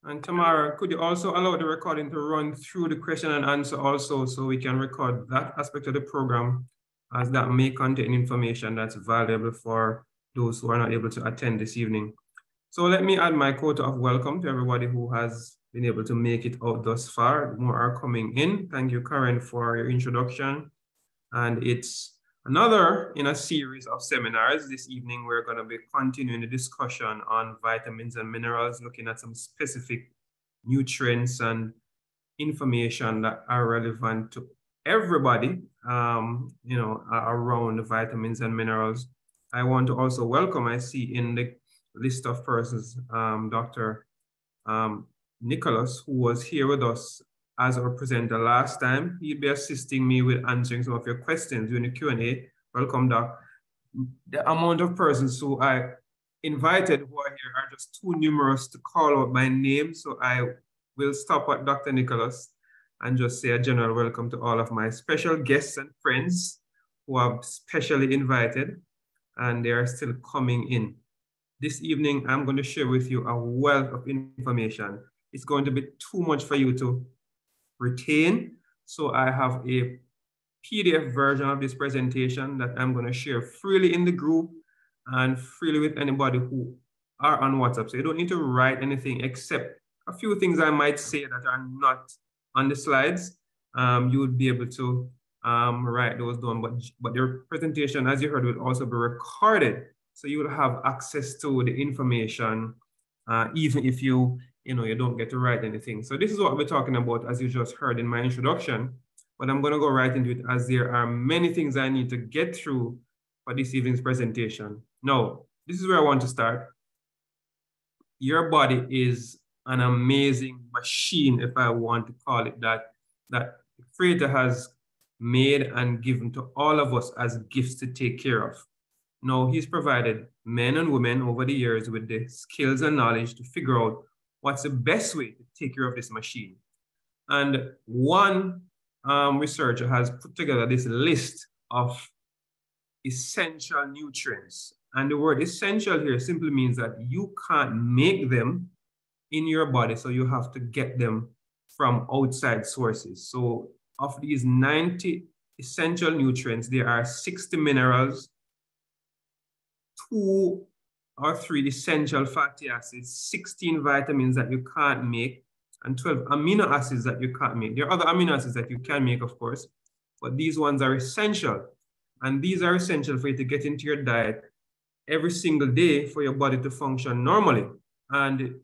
And Tamara, could you also allow the recording to run through the question and answer also, so we can record that aspect of the program, as that may contain information that's valuable for those who are not able to attend this evening. So let me add my quota of welcome to everybody who has been able to make it out thus far. More are coming in. Thank you, Karen, for your introduction. And it's another in a series of seminars. This evening, we're going to be continuing the discussion on vitamins and minerals, looking at some specific nutrients and information that are relevant to everybody, around the vitamins and minerals. I want to also welcome, I see in the list of persons, Dr. Nicholas, who was here with us as our presenter last time. He'll be assisting me with answering some of your questions during the Q&A. Welcome, Doc. The amount of persons who I invited who are here are just too numerous to call out by name, so I will stop at Dr. Nicholas and just say a general welcome to all of my special guests and friends who I've specially invited, and they are still coming in. This evening, I'm going to share with you a wealth of information. It's going to be too much for you to retain. So I have a PDF version of this presentation that I'm going to share freely in the group and freely with anybody who are on WhatsApp. So you don't need to write anything except a few things I might say that are not on the slides. You would be able to write those down, but your presentation, as you heard, will also be recorded. So you will have access to the information, even if you don't get to write anything. So this is what we're talking about, as you just heard in my introduction, but I'm going to go right into it, as there are many things I need to get through for this evening's presentation. Now, this is where I want to start. Your body is an amazing machine, if I want to call it that the Creator has made and given to all of us as gifts to take care of. Now, he's provided men and women over the years with the skills and knowledge to figure out what's the best way to take care of this machine. And one researcher has put together this list of essential nutrients. And the word essential here simply means that you can't make them in your body, so you have to get them from outside sources. So of these 90 essential nutrients, there are 60 minerals, 2 or 3 essential fatty acids, 16 vitamins that you can't make, and 12 amino acids that you can't make. There are other amino acids that you can make, of course, but these ones are essential. And these are essential for you to get into your diet every single day for your body to function normally. And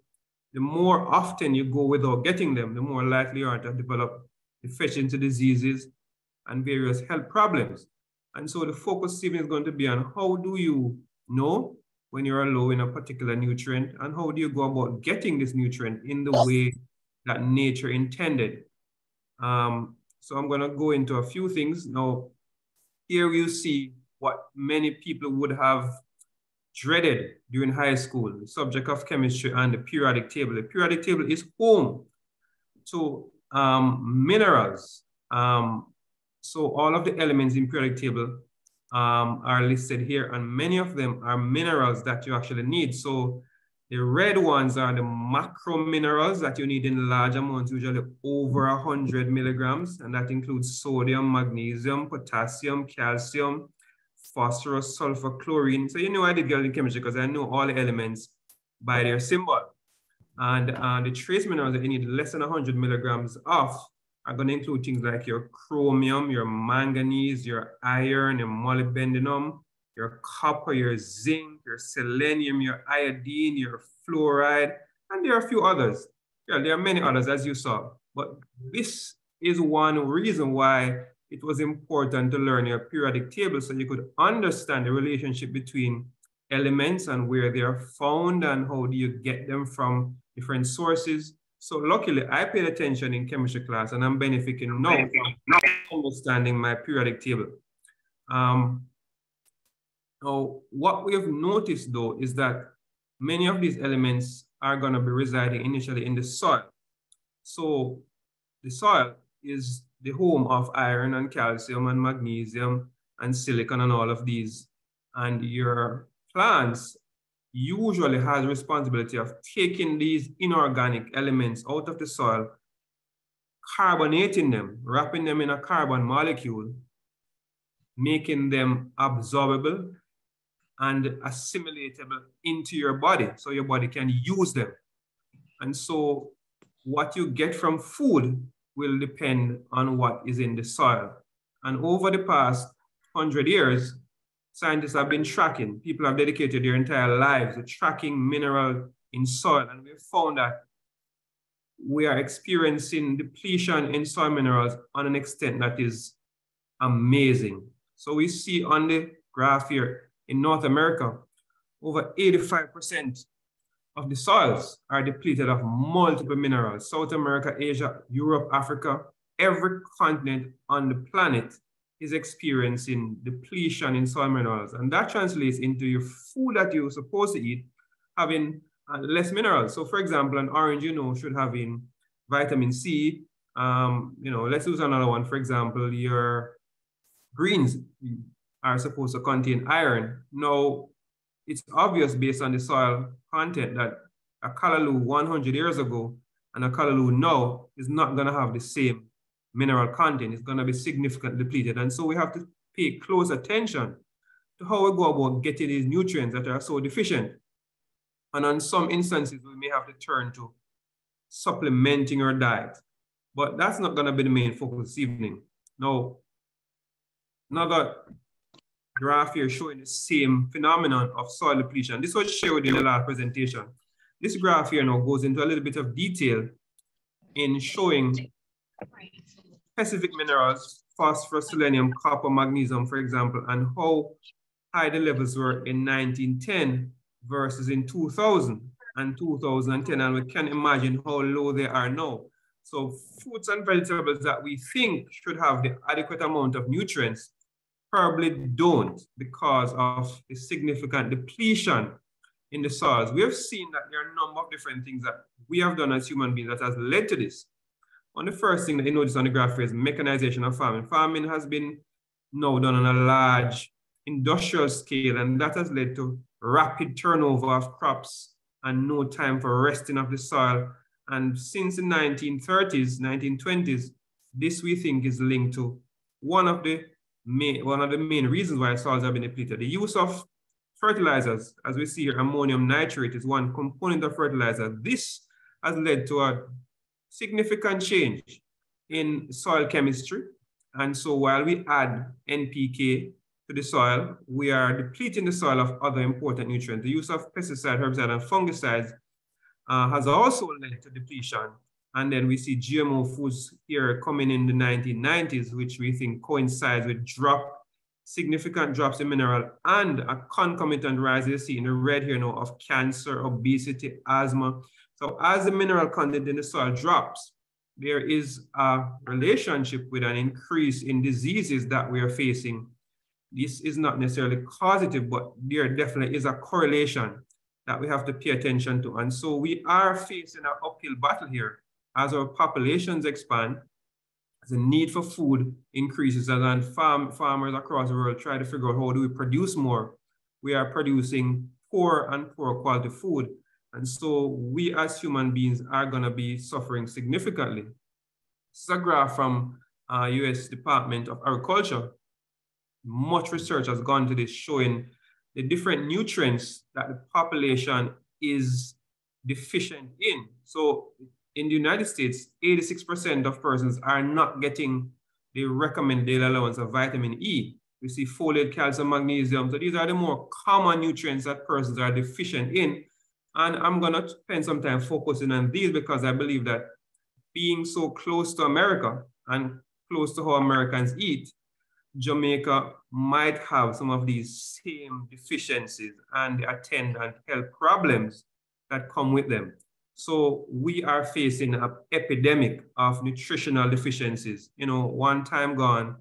the more often you go without getting them, the more likely you are to develop deficiency diseases and various health problems. And so the focus even is going to be on how do you know when you're low in a particular nutrient, and how do you go about getting this nutrient in the way that nature intended. So I'm going to go into a few things. Now, here you see what many people would have dreaded during high school, the subject of chemistry and the periodic table. The periodic table is home to minerals. So all of the elements in periodic table are listed here, and many of them are minerals that you actually need. So the red ones are the macro minerals that you need in large amounts, usually over 100 milligrams, and that includes sodium, magnesium, potassium, calcium, phosphorus, sulfur, chlorine. So you know I did get in chemistry because I know all the elements by their symbol. And the trace minerals that you need less than 100 milligrams of are going to include things like your chromium, your manganese, your iron, your molybdenum, your copper, your zinc, your selenium, your iodine, your fluoride, and there are a few others. Yeah, there are many others, as you saw. But this is one reason why it was important to learn your periodic table, so you could understand the relationship between elements and where they are found and how do you get them from different sources. So luckily, I paid attention in chemistry class, and I'm benefiting now from understanding my periodic table. Now, what we have noticed, though, is that many of these elements are going to be residing initially in the soil. So the soil is the home of iron and calcium and magnesium and silicon and all of these. And your plants usually has responsibility of taking these inorganic elements out of the soil, carbonating them, wrapping them in a carbon molecule, making them absorbable and assimilatable into your body so your body can use them. And so what you get from food will depend on what is in the soil. And over the past 100 years, scientists have been tracking, people have dedicated their entire lives to tracking mineral in soil. And we've found that we are experiencing depletion in soil minerals on an extent that is amazing. So we see on the graph here in North America, over 85% of the soils are depleted of multiple minerals. South America, Asia, Europe, Africa, every continent on the planet is experiencing depletion in soil minerals. And that translates into your food that you're supposed to eat having less minerals. So for example, an orange, should have in vitamin C. Let's use another one. For example, your greens are supposed to contain iron. Now, it's obvious based on the soil content that a callaloo 100 years ago and a callaloo now is not going to have the same mineral content. It's going to be significantly depleted. And so we have to pay close attention to how we go about getting these nutrients that are so deficient. And on some instances, we may have to turn to supplementing our diet. But that's not going to be the main focus this evening. Now, another graph here showing the same phenomenon of soil depletion. This was shared in the last presentation. This graph here now goes into a little bit of detail in showing specific minerals, phosphorus, selenium, copper, magnesium, for example, and how high the levels were in 1910 versus in 2000 and 2010. And we can imagine how low they are now. So fruits and vegetables that we think should have the adequate amount of nutrients probably don't because of the significant depletion in the soils. We have seen that there are a number of different things that we have done as human beings that has led to this. One of the first thing that you notice on the graph is mechanization of farming. Farming has been now done on a large industrial scale, and that has led to rapid turnover of crops and no time for resting of the soil. And since the 1930s, 1920s, this we think is linked to one of the main reasons why soils have been depleted. The use of fertilizers, as we see here, ammonium nitrate is one component of fertilizer. This has led to a significant change in soil chemistry. And so while we add NPK to the soil, we are depleting the soil of other important nutrients. The use of pesticide, herbicide, and fungicides has also led to depletion. And then we see GMO foods here coming in the 1990s, which we think coincides with significant drops in mineral and a concomitant rise, you see in the red here now, of cancer, obesity, asthma. So as the mineral content in the soil drops, there is a relationship with an increase in diseases that we are facing. This is not necessarily causative, but there definitely is a correlation that we have to pay attention to. And so we are facing an uphill battle here. As our populations expand, the need for food increases, and farmers across the world try to figure out how do we produce more. We are producing poor and poor quality food. And so we as human beings are going to be suffering significantly. This is a graph from US Department of Agriculture. Much research has gone to this, showing the different nutrients that the population is deficient in. So in the United States, 86% of persons are not getting the recommended daily allowance of vitamin E. We see folate, calcium, magnesium. So these are the more common nutrients that persons are deficient in. And I'm going to spend some time focusing on these because I believe that being so close to America and close to how Americans eat, Jamaica might have some of these same deficiencies and the attendant health problems that come with them. So we are facing an epidemic of nutritional deficiencies. One time gone,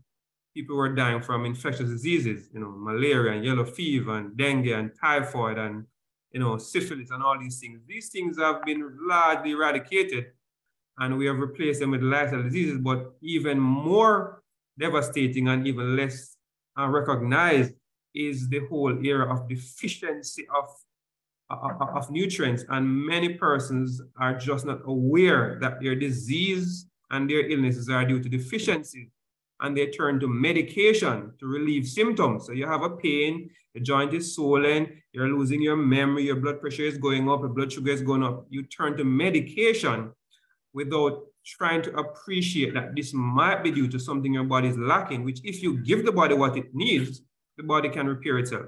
people were dying from infectious diseases, malaria and yellow fever and dengue and typhoid and, syphilis and all these things. These things have been largely eradicated and we have replaced them with lifestyle diseases, but even more devastating and even less recognized is the whole era of deficiency of nutrients, and many persons are just not aware that their disease and their illnesses are due to deficiencies, and they turn to medication to relieve symptoms. So you have a pain, the joint is swollen, you're losing your memory, your blood pressure is going up, your blood sugar is going up. You turn to medication without trying to appreciate that this might be due to something your body is lacking, which if you give the body what it needs, the body can repair itself.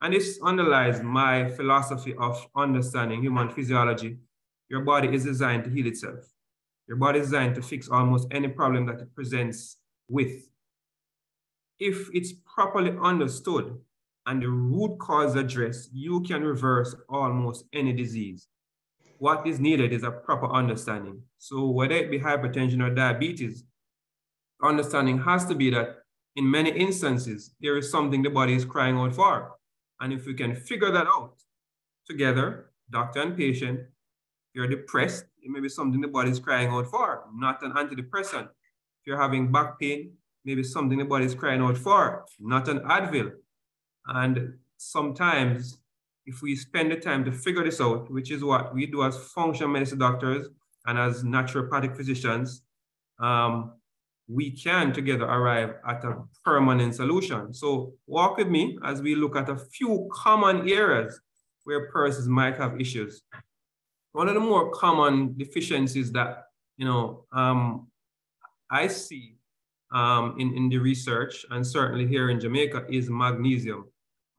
And this underlies my philosophy of understanding human physiology. Your body is designed to heal itself. Your body is designed to fix almost any problem that it presents with. If it's properly understood and the root cause addressed, you can reverse almost any disease. What is needed is a proper understanding. So whether it be hypertension or diabetes, understanding has to be that in many instances, there is something the body is crying out for. And if we can figure that out together, doctor and patient, if you're depressed, it may be something the body is crying out for, not an antidepressant. If you're having back pain, maybe something the body is crying out for, not an Advil. And sometimes, if we spend the time to figure this out, which is what we do as functional medicine doctors and as naturopathic physicians, we can together arrive at a permanent solution. So walk with me as we look at a few common areas where persons might have issues. One of the more common deficiencies that, I see in the research, and certainly here in Jamaica, is magnesium.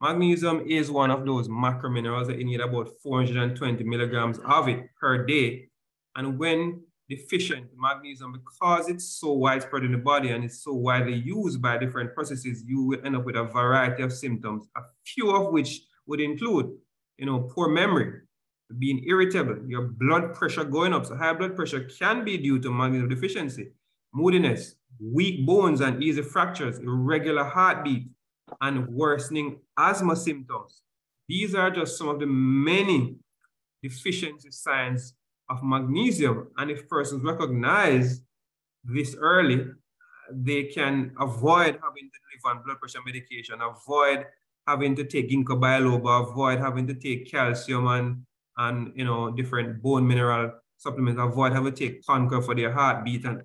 Magnesium is one of those macrominerals that you need about 420 milligrams of it per day. And when deficient magnesium, because it's so widespread in the body and it's so widely used by different processes, you will end up with a variety of symptoms, a few of which would include, poor memory, being irritable, your blood pressure going up. So high blood pressure can be due to magnesium deficiency, moodiness, weak bones and easy fractures, irregular heartbeat, and worsening asthma symptoms. These are just some of the many deficiency signs of magnesium. And if persons recognize this early, they can avoid having to live on blood pressure medication, avoid having to take ginkgo biloba, avoid having to take calcium and different bone mineral supplements, avoid having to take Conquer for their heartbeat and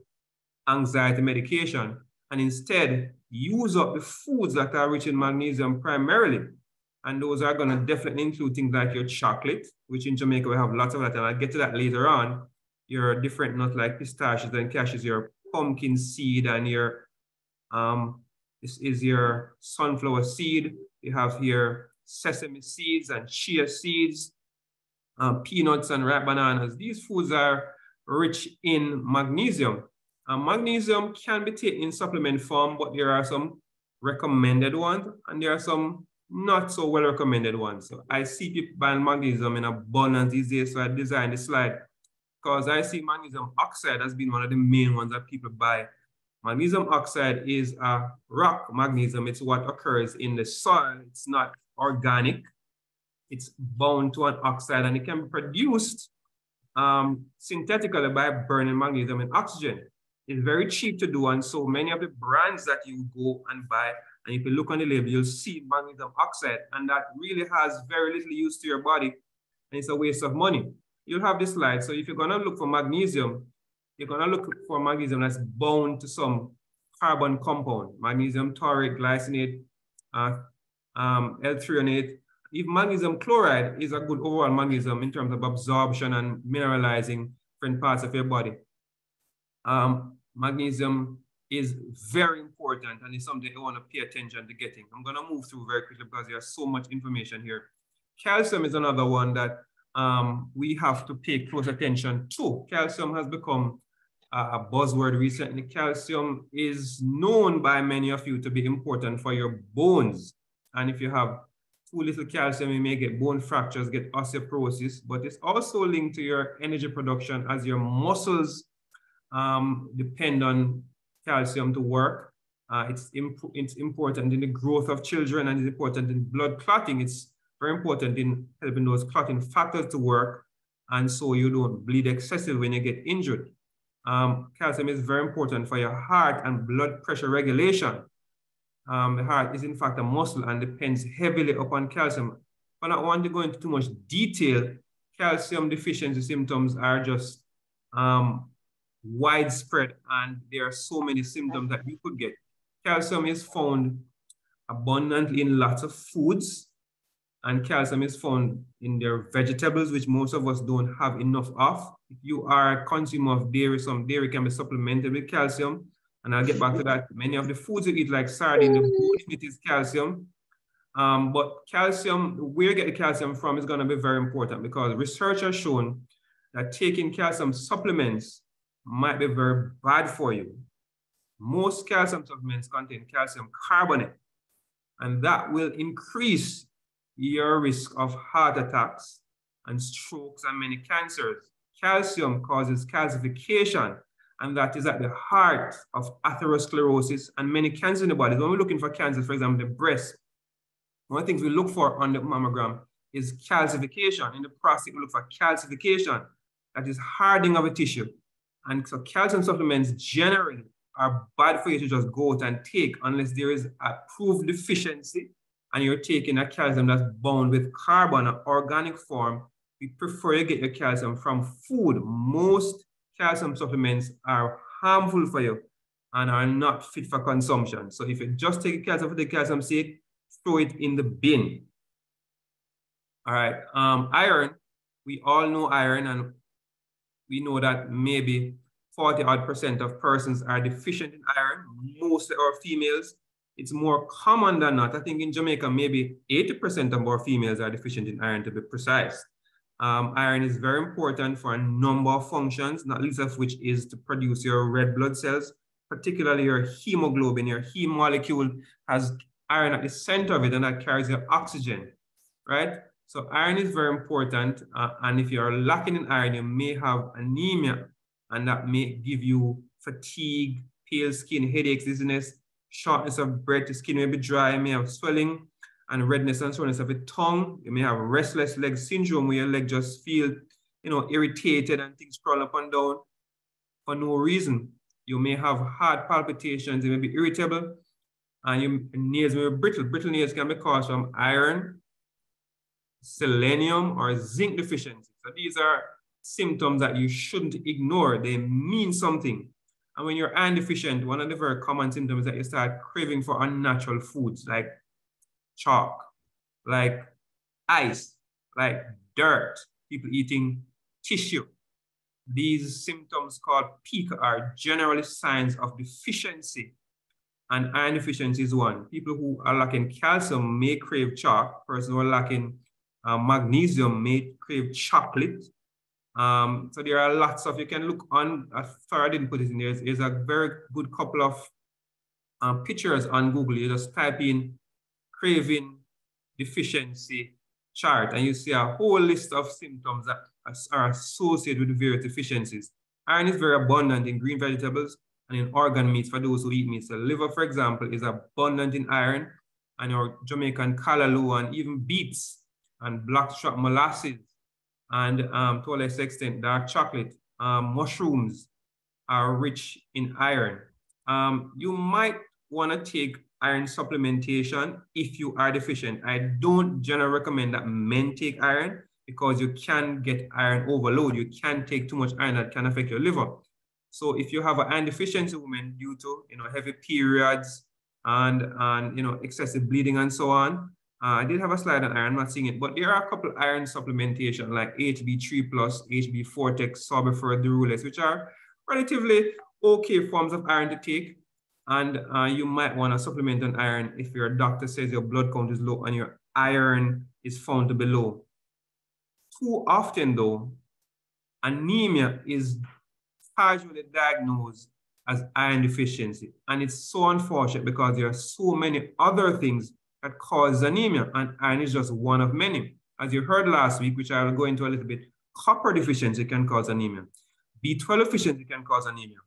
anxiety medication, and instead use up the foods that are rich in magnesium primarily. And those are going to definitely include things like your chocolate, which in Jamaica we have lots of that, and I'll get to that later on. Your different nuts like pistachios and cashews, your pumpkin seed, and your, this is your sunflower seed. You have here sesame seeds and chia seeds, peanuts and ripe bananas. These foods are rich in magnesium. Magnesium can be taken in supplement form, but there are some recommended ones and there are some not so well recommended ones. So I see people buying magnesium in abundance these days, so I designed this slide because I see magnesium oxide as being one of the main ones that people buy. Magnesium oxide is a rock magnesium. It's what occurs in the soil. It's not organic. It's bound to an oxide and it can be produced synthetically by burning magnesium in oxygen. It's very cheap to do, and so many of the brands that you go and buy, and if you look on the label, you'll see magnesium oxide, and that really has very little use to your body, and it's a waste of money. You'll have this slide. So if you're going to look for magnesium, you're going to look for magnesium that's bound to some carbon compound, magnesium taurate, glycinate, L-threonate. Even magnesium chloride is a good overall magnesium in terms of absorption and mineralizing different parts of your body. Magnesium is very important and it's something I want to pay attention to getting. I'm going to move through very quickly because there's so much information here. Calcium is another one that we have to pay close attention to. Calcium has become a buzzword recently. Calcium is known by many of you to be important for your bones. And if you have too little calcium, you may get bone fractures, get osteoporosis, but it's also linked to your energy production as your muscles depend on calcium to work. It's important in the growth of children and it's important in blood clotting. It's very important in helping those clotting factors to work, and so you don't bleed excessively when you get injured. Calcium is very important for your heart and blood pressure regulation. The heart is in fact a muscle and depends heavily upon calcium. but I don't want to go into too much detail. Calcium deficiency symptoms are just widespread, and there are so many symptoms that you could get. Calcium is found abundantly in lots of foods, and calcium is found in their vegetables, which most of us don't have enough of. If you are a consumer of dairy, some dairy can be supplemented with calcium, and I'll get back to that. Many of the foods you eat, like sardine, the bone in it is calcium. But calcium, where you get the calcium from is going to be very important, because research has shown that taking calcium supplements might be very bad for you. Most calcium supplements contain calcium carbonate, and that will increase your risk of heart attacks and strokes and many cancers. Calcium causes calcification, and that is at the heart of atherosclerosis and many cancers in the body. When we're looking for cancer, for example, the breast, one of the things we look for on the mammogram is calcification. In the prostate, we look for calcification, that is hardening of a tissue. And so calcium supplements generally are bad for you to just go out and take unless there is a proved deficiency and you're taking a calcium that's bound with carbon or organic form. We prefer you get your calcium from food. Most calcium supplements are harmful for you and are not fit for consumption. So if you just take calcium for the calcium's sake, throw it in the bin. All right, iron, we all know iron, and we know that maybe 40% of persons are deficient in iron. Most are females. It's more common than not. I think in Jamaica, maybe 80% of our females are deficient in iron, to be precise. Iron is very important for a number of functions, not least of which is to produce your red blood cells, particularly your hemoglobin. Your heme molecule has iron at the center of it, and that carries your oxygen, right? So iron is very important, and if you're lacking in iron, you may have anemia, and that may give you fatigue, pale skin, headaches, dizziness, shortness of breath, the skin may be dry, you may have swelling and redness and soreness of the tongue. You may have restless leg syndrome, where your leg just feel, irritated and things crawl up and down for no reason. You may have heart palpitations, you may be irritable, and your nails may be brittle. Brittle nails can be caused from iron, selenium, or zinc deficiency. So these are symptoms that you shouldn't ignore. They mean something. And when you're iron deficient, one of the very common symptoms is that you start craving for unnatural foods like chalk, like ice, like dirt, people eating tissue. These symptoms called pica are generally signs of deficiency, and iron deficiency is one. People who are lacking calcium may crave chalk. Persons who are lacking magnesium may crave chocolate. So there are lots of, you can look on, sorry I didn't put it in there, there's a very good couple of pictures on Google. You just type in craving deficiency chart, and you see a whole list of symptoms that are associated with various deficiencies. Iron is very abundant in green vegetables and in organ meats for those who eat meat. So liver, for example, is abundant in iron, and your Jamaican callaloo, and even beets and blackstrap molasses, and to a less extent, dark chocolate, mushrooms are rich in iron. You might want to take iron supplementation if you are deficient. I don't generally recommend that men take iron, because you can get iron overload. You can take too much iron that can affect your liver. So if you have an iron deficiency, woman, due to heavy periods and excessive bleeding and so on, I did have a slide on iron, I'm not seeing it, but there are a couple of iron supplementation like HB3+, HB4tex, Sorbifer, Durules, which are relatively okay forms of iron to take. And you might want to supplement on iron if your doctor says your blood count is low and your iron is found to be low. Too often though, anemia is casually diagnosed as iron deficiency. And it's so unfortunate, because there are so many other things that cause anemia, and iron is just one of many. As you heard last week, which I will go into a little bit, copper deficiency can cause anemia. B12 deficiency can cause anemia.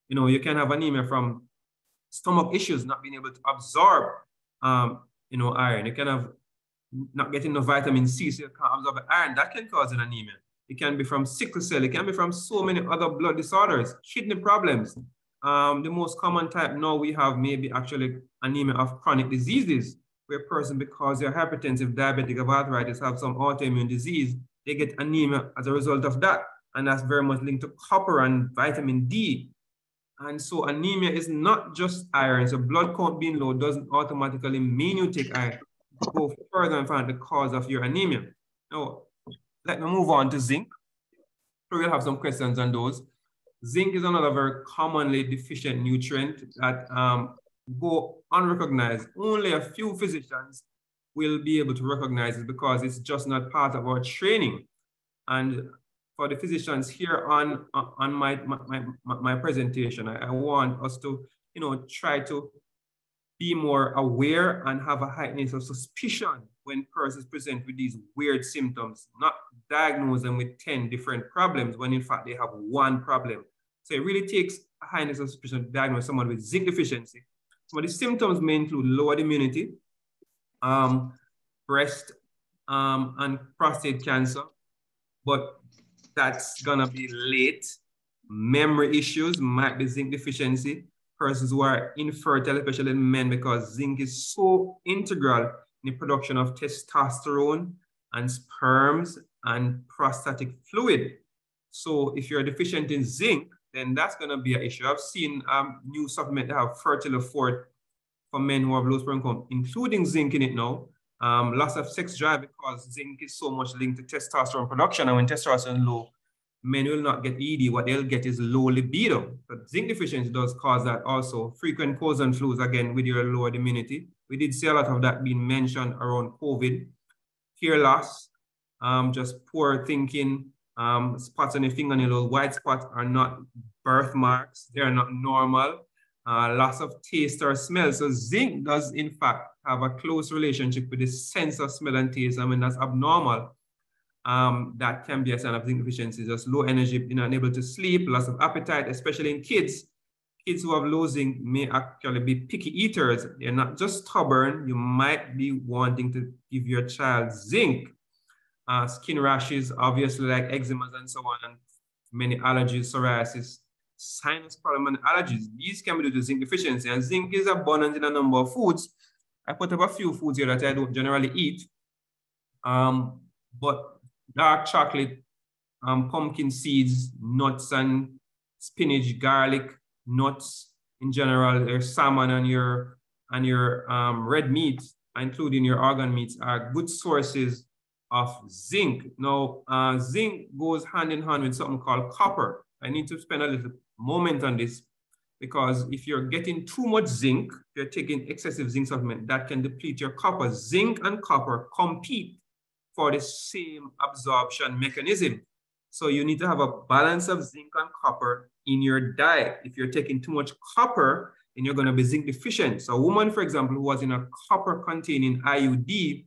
You can have anemia from stomach issues, not being able to absorb, iron. You can have not getting the vitamin C, so you can't absorb iron. That can cause an anemia. It can be from sickle cell. It can be from so many other blood disorders, kidney problems. The most common type now we have maybe actually anemia of chronic diseases, where a person, because they're hypertensive, diabetic, have arthritis, have some autoimmune disease, they get anemia as a result of that. And that's very much linked to copper and vitamin D. And so anemia is not just iron. So blood count being low doesn't automatically mean you take iron. Go further and find the cause of your anemia. Now, let me move on to zinc. So we'll have some questions on those. Zinc is another very commonly deficient nutrient that go unrecognized. Only a few physicians will be able to recognize it because it's just not part of our training. And for the physicians here on my presentation, I want us to, try to be more aware and have a heightened of suspicion when persons present with these weird symptoms, not diagnose them with 10 different problems when in fact they have one problem. So it really takes a heightened of suspicion to diagnose someone with zinc deficiency. Some of the symptoms may include lowered immunity, breast and prostate cancer, but that's gonna be late. Memory issues might be zinc deficiency. Persons who are infertile, especially in men, because zinc is so integral in the production of testosterone and sperms and prostatic fluid. So if you're deficient in zinc, then that's gonna be an issue. I've seen new supplement that have fertile for men who have low sperm count, including zinc in it now. Loss of sex drive because zinc is so much linked to testosterone production, and when testosterone is low, men will not get ED. What they'll get is low libido. But zinc deficiency does cause that also. Frequent colds and flus, again, with your lowered immunity. We did see a lot of that being mentioned around COVID. Hair loss, just poor thinking, spots on your fingernail, white spots are not birthmarks. They are not normal. Loss of taste or smell. So zinc does, in fact, have a close relationship with the sense of smell and taste. I mean, that's abnormal. That can be a sign of zinc deficiency, just low energy, unable to sleep, loss of appetite, especially in kids. Kids who have low zinc may actually be picky eaters. They're not just stubborn. You might be wanting to give your child zinc. Skin rashes, obviously, like eczemas and so on, and many allergies, psoriasis, sinus problem and allergies. These can be due to zinc deficiency, and zinc is abundant in a number of foods. I put up a few foods here that I don't generally eat, but dark chocolate, pumpkin seeds, nuts and spinach, garlic, nuts in general, your salmon and your red meat, including your organ meats, are good sources of zinc. Now, zinc goes hand in hand with something called copper. I need to spend a little moment on this because if you're getting too much zinc, if you're taking excessive zinc supplement, that can deplete your copper. Zinc and copper compete for the same absorption mechanism. So you need to have a balance of zinc and copper in your diet. If you're taking too much copper, then you're gonna be zinc deficient. So a woman, for example, who was in a copper-containing IUD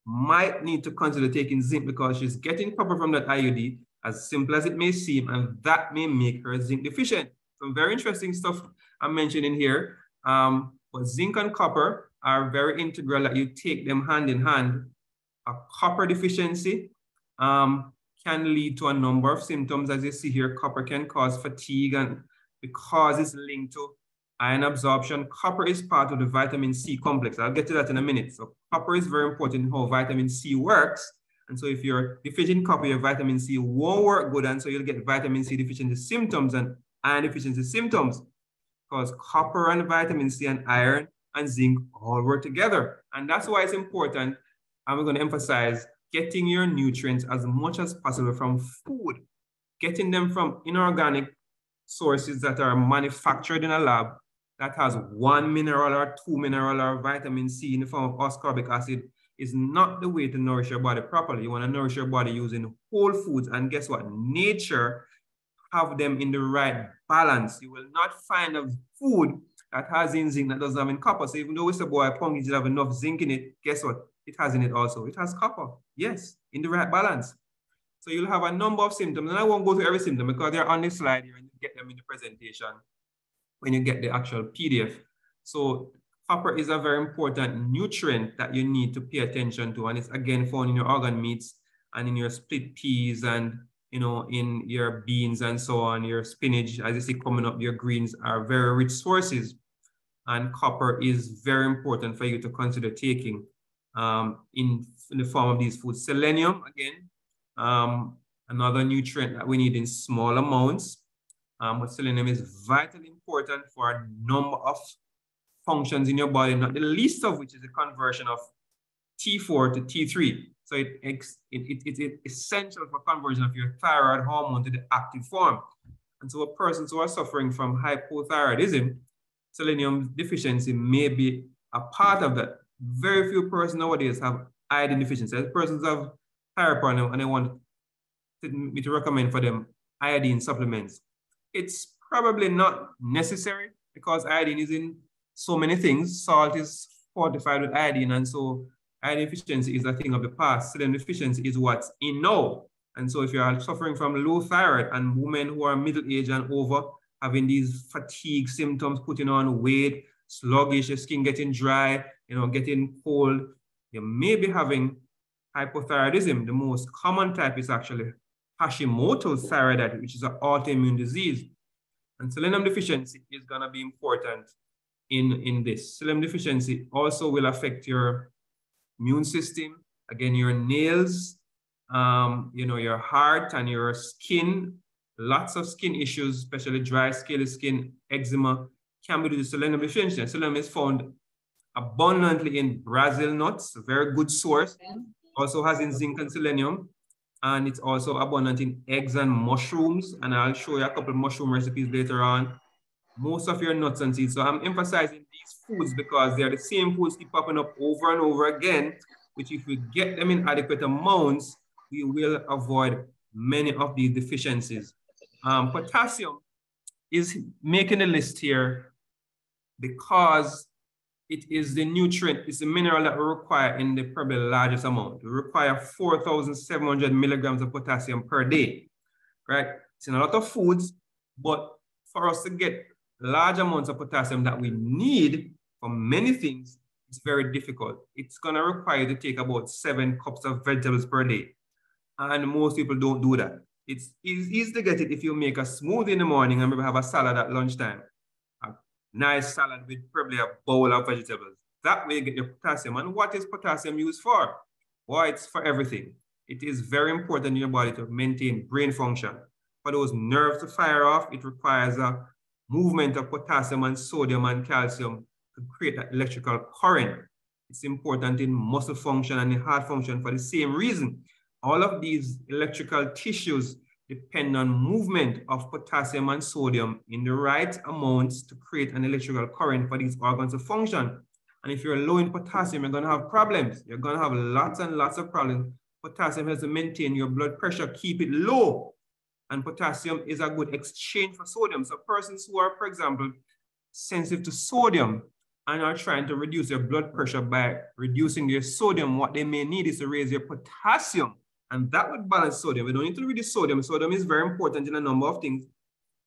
might need to consider taking zinc because she's getting copper from that IUD, as simple as it may seem, and that may make her zinc deficient. Some very interesting stuff I'm mentioning here. But zinc and copper are very integral, that you take them hand in hand. A copper deficiency can lead to a number of symptoms. As you see here, copper can cause fatigue, and because it's linked to iron absorption, copper is part of the vitamin C complex. I'll get to that in a minute. So copper is very important in how vitamin C works. And so if you're deficient in copper, your vitamin C won't work good. And so you'll get vitamin C deficiency symptoms and iron deficiency symptoms, because copper and vitamin C and iron and zinc all work together. And that's why it's important. And we're going to emphasize getting your nutrients as much as possible from food, getting them from inorganic sources that are manufactured in a lab that has 1 mineral or 2 mineral or vitamin C in the form of ascorbic acid is not the way to nourish your body properly. You want to nourish your body using whole foods, and guess what? Nature have them in the right balance. You will not find a food that has in zinc that doesn't have in copper. So even though we say, boy, pumpkin should have enough zinc in it, guess what? It has in it also. It has copper, yes, in the right balance. So you'll have a number of symptoms, and I won't go through every symptom because they're on this slide here and you get them in the presentation when you get the actual PDF. So copper is a very important nutrient that you need to pay attention to, and it's again found in your organ meats and in your split peas and in your beans and so on. Your spinach, as you see coming up, your greens are very rich sources. and copper is very important for you to consider taking in the form of these foods. Selenium, again, another nutrient that we need in small amounts. But selenium is vitally important for a number of functions in your body, not the least of which is the conversion of T4 to T3. So it's essential for conversion of your thyroid hormone to the active form. And so persons who are suffering from hypothyroidism, selenium deficiency may be a part of that. Very few persons nowadays have iodine deficiency. As persons have hyperpron and they want me to recommend for them iodine supplements. It's probably not necessary because iodine is in so many things. Salt is fortified with iodine, and so iodine deficiency is a thing of the past. Selenium deficiency is what's in now. And so if you are suffering from low thyroid and women who are middle-aged and over, having these fatigue symptoms, putting on weight, sluggish, your skin getting dry, getting cold, you may be having hypothyroidism. The most common type is actually Hashimoto's thyroiditis, which is an autoimmune disease. And selenium deficiency is going to be important in this. Selenium deficiency also will affect your immune system, again, your nails, your heart and your skin. Lots of skin issues, especially dry, scaly skin, eczema, can be due to selenium deficiency. Selenium is found abundantly in Brazil nuts, a very good source. Also has in zinc and selenium. And it's also abundant in eggs and mushrooms. And I'll show you a couple of mushroom recipes later on. Most of your nuts and seeds. So I'm emphasizing these foods because they're the same foods keep popping up over and over again, which if we get them in adequate amounts, we will avoid many of these deficiencies. Potassium is making a list here because it is the nutrient, it's the mineral that we require in the probably largest amount. We require 4,700 milligrams of potassium per day, right? It's in a lot of foods, but for us to get large amounts of potassium that we need for many things, it's very difficult. It's gonna require you to take about 7 cups of vegetables per day. And most people don't do that. It's easy to get it if you make a smoothie in the morning and maybe have a salad at lunchtime. Nice salad with probably a bowl of vegetables. That way you get your potassium. And what is potassium used for? Well, it's for everything. It is very important in your body to maintain brain function. For those nerves to fire off, it requires a movement of potassium and sodium and calcium to create that electrical current. It's important in muscle function and in heart function for the same reason. All of these electrical tissues depend on movement of potassium and sodium in the right amounts to create an electrical current for these organs to function. And if you're low in potassium, you're going to have problems. You're going to have lots and lots of problems. Potassium helps to maintain your blood pressure, keep it low. And potassium is a good exchange for sodium. So persons who are, for example, sensitive to sodium and are trying to reduce their blood pressure by reducing their sodium, what they may need is to raise their potassium. And that would balance sodium. We don't need to reduce sodium. Sodium is very important in a number of things,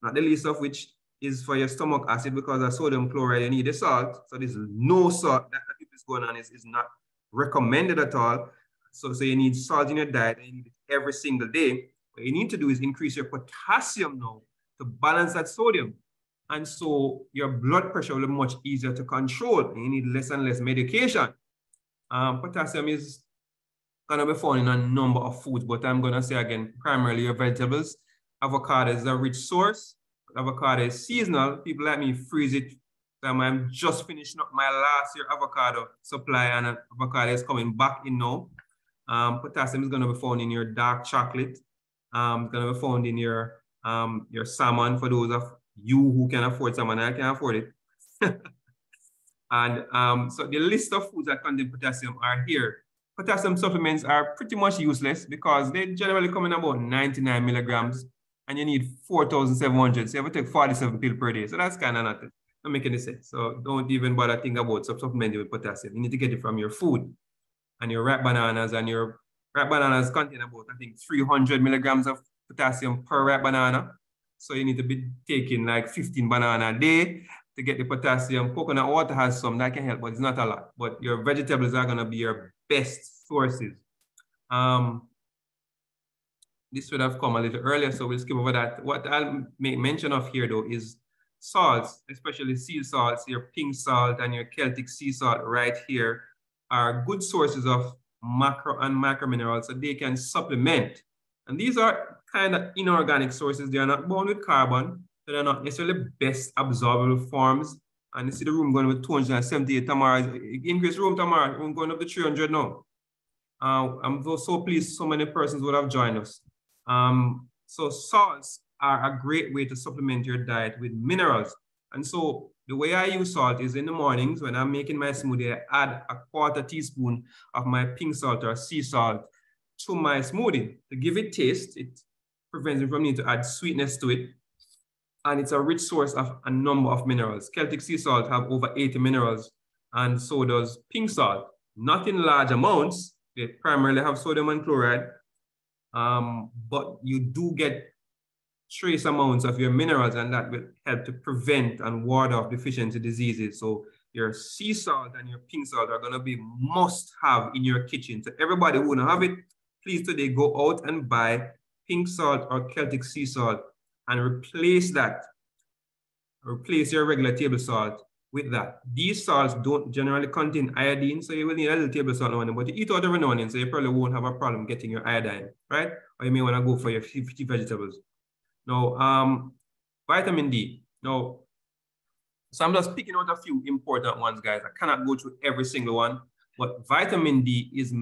not the least of which is for your stomach acid, because of sodium chloride, you need the salt. So there's no salt that is going on is not recommended at all. So you need salt in your diet, and you need it every single day. What you need to do is increase your potassium now to balance that sodium. And so your blood pressure will be much easier to control. And you need less and less medication. Potassium is going to be found in a number of foods, but I'm going to say again, primarily your vegetables. Avocado is a rich source. Avocado is seasonal. People like me freeze it. I'm just finishing up my last year avocado supply, and avocado is coming back in now. Potassium is going to be found in your dark chocolate. It's going to be found in your salmon for those of you who can afford salmon. I can afford it. And so the list of foods that contain potassium are here. Potassium supplements are pretty much useless because they generally come in about 99 milligrams and you need 4,700. So you have to take 47 pills per day. So that's kind of not making any sense. So don't even bother think about supplementing with potassium. You need to get it from your food. And your ripe bananas contain about, I think, 300 milligrams of potassium per ripe banana. So you need to be taking like 15 bananas a day to get the potassium. Coconut water has some that can help, but it's not a lot. But your vegetables are going to be your best sources. This would have come a little earlier, so we'll skip over that. What I'll make mention of here, though, is salts, especially sea salts, your pink salt and your Celtic sea salt right here, are good sources of macro and micro minerals, so they can supplement. And these are kind of inorganic sources. They are not bound with carbon, so they're not necessarily best absorbable forms. And you see the room going with 278 tomorrow. Increase room tomorrow. Room going up to 300 now. I'm so pleased so many persons would have joined us. So salts are a great way to supplement your diet with minerals. And so the way I use salt is in the mornings when I'm making my smoothie, I add a 1/4 teaspoon of my pink salt or sea salt to my smoothie to give it taste. It prevents me from needing to add sweetness to it. And it's a rich source of a number of minerals. Celtic sea salt have over 80 minerals, and so does pink salt. Not in large amounts. They primarily have sodium and chloride, but you do get trace amounts of your minerals, and that will help to prevent and ward off deficiency diseases. So your sea salt and your pink salt are going to be must have in your kitchen. So everybody who don't have it, please today go out and buy pink salt or Celtic sea salt and replace that. Replace your regular table salt with that. These salts don't generally contain iodine, so you will need a little table salt on it, but you eat out every now and then, so you probably won't have a problem getting your iodine, right? Or you may want to go for your 50 vegetables. Now, vitamin D. Now, so I'm just picking out a few important ones, guys. I cannot go through every single one, but vitamin D is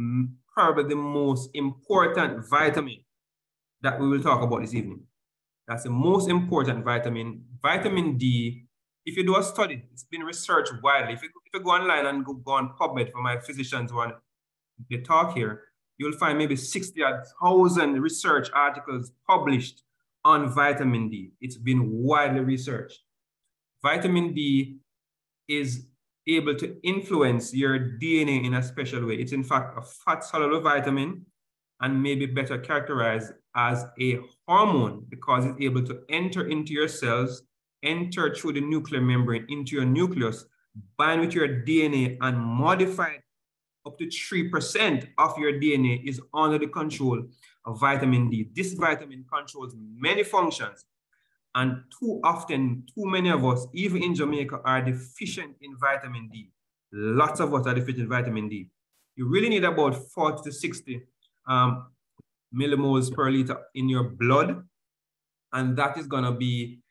probably the most important vitamin that we will talk about this evening. That's the most important vitamin. Vitamin D, if you do a study, it's been researched widely. If you go online and go on PubMed for my physicians who are they talk here, you'll find maybe 60,000 research articles published on vitamin D. It's been widely researched. Vitamin D is able to influence your DNA in a special way. It's in fact a fat soluble vitamin and maybe better characterized as a hormone because it's able to enter into your cells, enter through the nuclear membrane into your nucleus, bind with your DNA and modify it. Up to 3% of your DNA is under the control of vitamin D. This vitamin controls many functions. And too often, too many of us, even in Jamaica, are deficient in vitamin D. Lots of us are deficient in vitamin D. You really need about 40 to 60 millimoles per liter in your blood. And that is going to be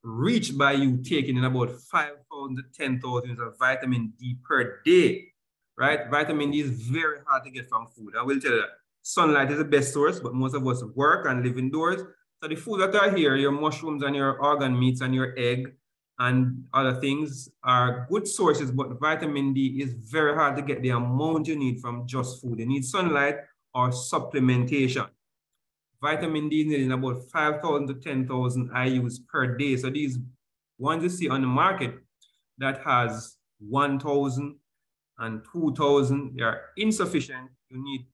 reached by you taking in about 5,000 to 10,000 of vitamin D per day, right? Vitamin D is very hard to get from food. I will tell you that. Sunlight is the best source, but most of us work and live indoors. So the food that are here, your mushrooms and your organ meats and your egg and other things are good sources, but vitamin D is very hard to get the amount you need from just food. You need sunlight or supplementation. Vitamin D is needed about 5,000 to 10,000 IUs per day. So these ones you see on the market that has 1,000 and 2,000, they are insufficient. You need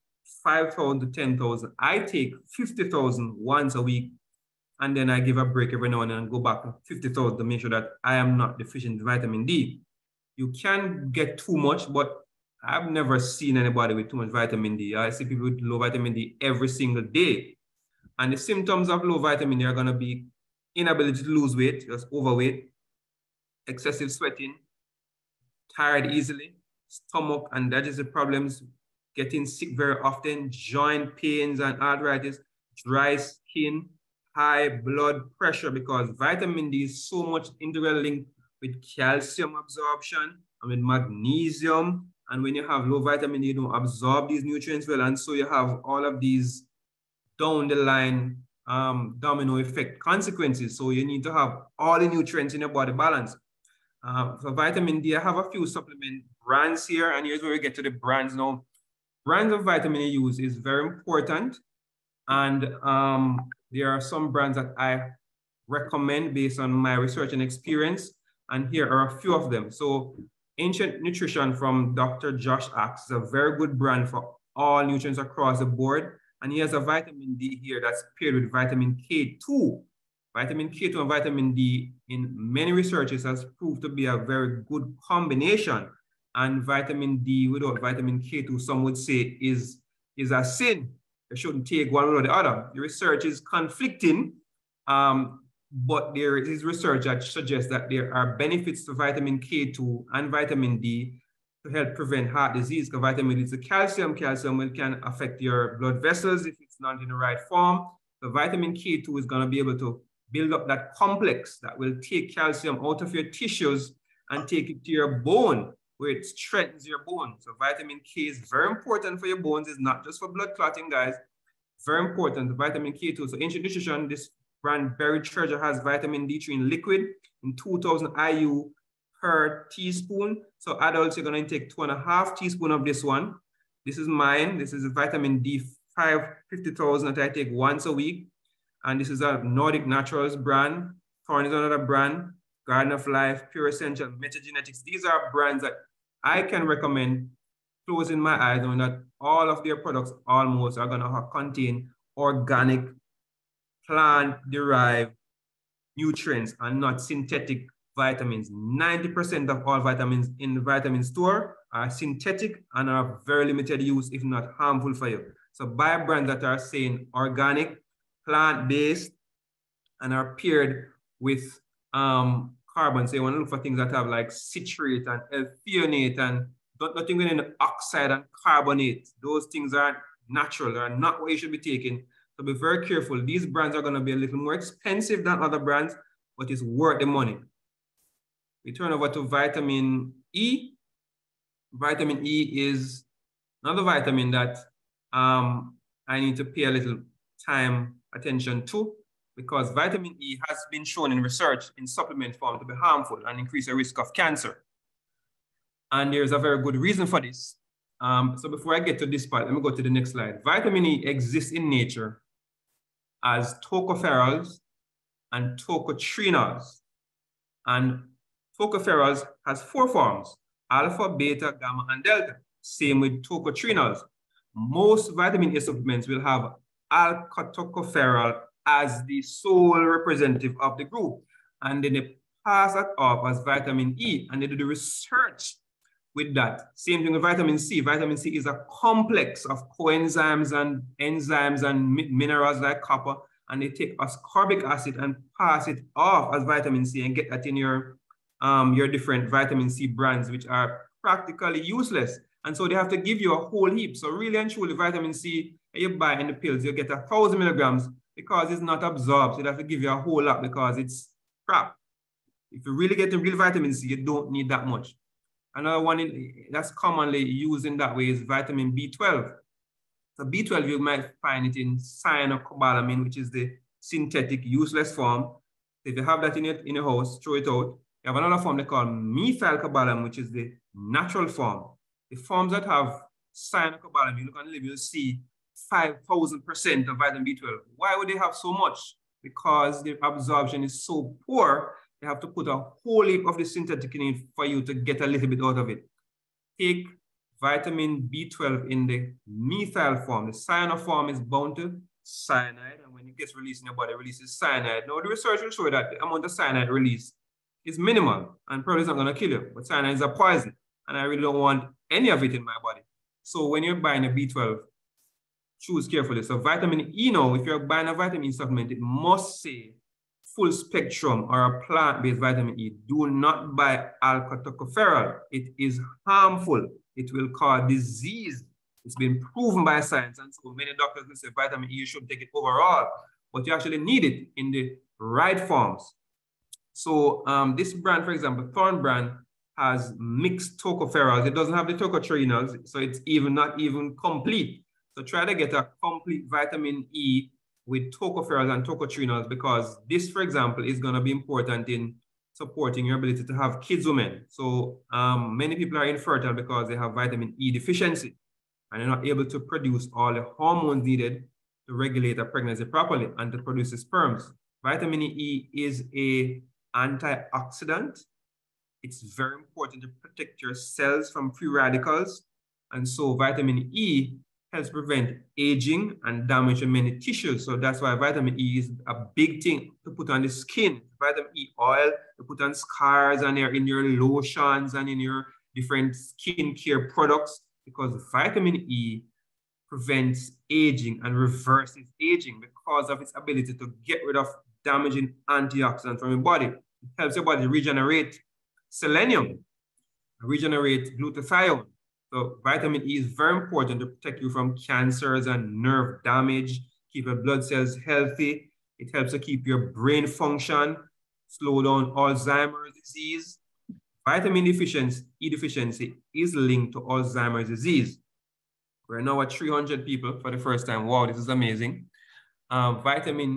5,000 to 10,000. I take 50,000 once a week, and then I give a break every now and then and go back to 50,000 to make sure that I am not deficient in vitamin D. You can get too much, but I've never seen anybody with too much vitamin D. I see people with low vitamin D every single day. And the symptoms of low vitamin D are going to be inability to lose weight, just overweight, excessive sweating, tired easily, stomach and digestive problems, getting sick very often, joint pains and arthritis, dry skin, high blood pressure, because vitamin D is so much integral linked with calcium absorption and with magnesium. And when you have low vitamin D, you don't absorb these nutrients well. And so you have all of these down the line domino effect consequences. So you need to have all the nutrients in your body balanced. For vitamin D, I have a few supplement brands here, and here's where we get to the brands now. Brands of vitamin D use is very important, and there are some brands that I recommend based on my research and experience, and here are a few of them. So Ancient Nutrition from Dr. Josh Axe is a very good brand for all nutrients across the board, and he has a vitamin D here that's paired with vitamin K2. Vitamin K2 and vitamin D in many researches has proved to be a very good combination. And vitamin D without vitamin K2, some would say, is a sin. You shouldn't take one or the other. The research is conflicting. but there is research that suggests that there are benefits to vitamin K2 and vitamin D to help prevent heart disease. Because vitamin D is a calcium. Calcium can affect your blood vessels if it's not in the right form. The vitamin K2 is going to be able to build up that complex that will take calcium out of your tissues and take it to your bone, where it strengthens your bone. So vitamin K is very important for your bones. It's not just for blood clotting, guys. Very important, vitamin K2. So Ancient Nutrition, this brand Buried Treasure, has vitamin D3 in liquid in 2000 IU per teaspoon. So adults, you're going to take 2.5 teaspoons of this one. This is mine. This is a vitamin D5 50,000 that I take once a week. And this is a Nordic Naturals brand. Thorn is another brand. Garden of Life, Pure Essential, Metagenetics. These are brands that I can recommend, closing my eyes, knowing that all of their products almost are going to contain organic, plant-derived nutrients and not synthetic vitamins. 90% of all vitamins in the vitamin store are synthetic and are very limited use, if not harmful for you. So buy brands that are saying organic, plant-based, and are paired with carbon. So you want to look for things that have like citrate and L-threonate and nothing within the oxide and carbonate. Those things are natural. They are not what you should be taking. So be very careful. These brands are going to be a little more expensive than other brands, but it's worth the money. We turn over to vitamin E. Vitamin E is another vitamin that I need to pay a little attention to, because vitamin E has been shown in research in supplement form to be harmful and increase the risk of cancer. And there's a very good reason for this. So before I get to this part, let me go to the next slide. Vitamin E exists in nature as tocopherols and tocotrienols. And tocopherols has 4 forms: alpha, beta, gamma, and delta. Same with tocotrienols. Most vitamin A supplements will have alpha tocopherol as the sole representative of the group. And then they pass that off as vitamin E, and they do the research with that. Same thing with vitamin C. Vitamin C is a complex of coenzymes and enzymes and minerals like copper, and they take ascorbic acid and pass it off as vitamin C and get that in your different vitamin C brands, which are practically useless. And so they have to give you a whole heap. So really and truly, vitamin C you buy in the pills, you get 1,000 milligrams because it's not absorbed. So they have to give you a whole lot because it's crap. If you really get the real vitamin C, you don't need that much. Another one that's commonly used in that way is vitamin B12. So B12, you might find it in cyanocobalamin, which is the synthetic useless form. If you have that in your house, throw it out. You have another form they call methylcobalamin, which is the natural form. The forms that have cyanocobalamin, you look on the label, you'll see 5,000% of vitamin B12. Why would they have so much? Because the absorption is so poor, they have to put a whole heap of the synthetic in it for you to get a little bit out of it. Take vitamin B12 in the methyl form. The cyano form is bound to cyanide, and when it gets released in your body, it releases cyanide. Now, the research will show that the amount of cyanide released is minimal and probably is not going to kill you, but cyanide is a poison, and I really don't want any of it in my body. So when you're buying a B12, choose carefully. So vitamin E now, if you're buying a vitamin supplement, it must say full spectrum or a plant-based vitamin E. Do not buy alpha-tocopherol. It is harmful. It will cause disease. It's been proven by science. And so many doctors will say vitamin E, you should take it overall, but you actually need it in the right forms. So this brand, for example, Thorn brand, has mixed tocopherols. It doesn't have the tocotrienols, so it's not even complete. So try to get a complete vitamin E with tocopherols and tocotrienols, because this, for example, is going to be important in supporting your ability to have kids, women. So many people are infertile because they have vitamin E deficiency and they're not able to produce all the hormones needed to regulate a pregnancy properly and to produce the sperms. Vitamin E is an antioxidant. It's very important to protect your cells from free radicals. And so vitamin E helps prevent aging and damage in many tissues. So that's why vitamin E is a big thing to put on the skin. Vitamin E oil, to put on scars and in your lotions and in your different skincare products, because vitamin E prevents aging and reverses aging because of its ability to get rid of damaging antioxidant from your body. It helps your body regenerate selenium, regenerate glutathione. So vitamin E is very important to protect you from cancers and nerve damage, keep your blood cells healthy. It helps to keep your brain function, slow down Alzheimer's disease. Vitamin E deficiency is linked to Alzheimer's disease. We're now at 300 people for the first time. Wow, this is amazing. Vitamin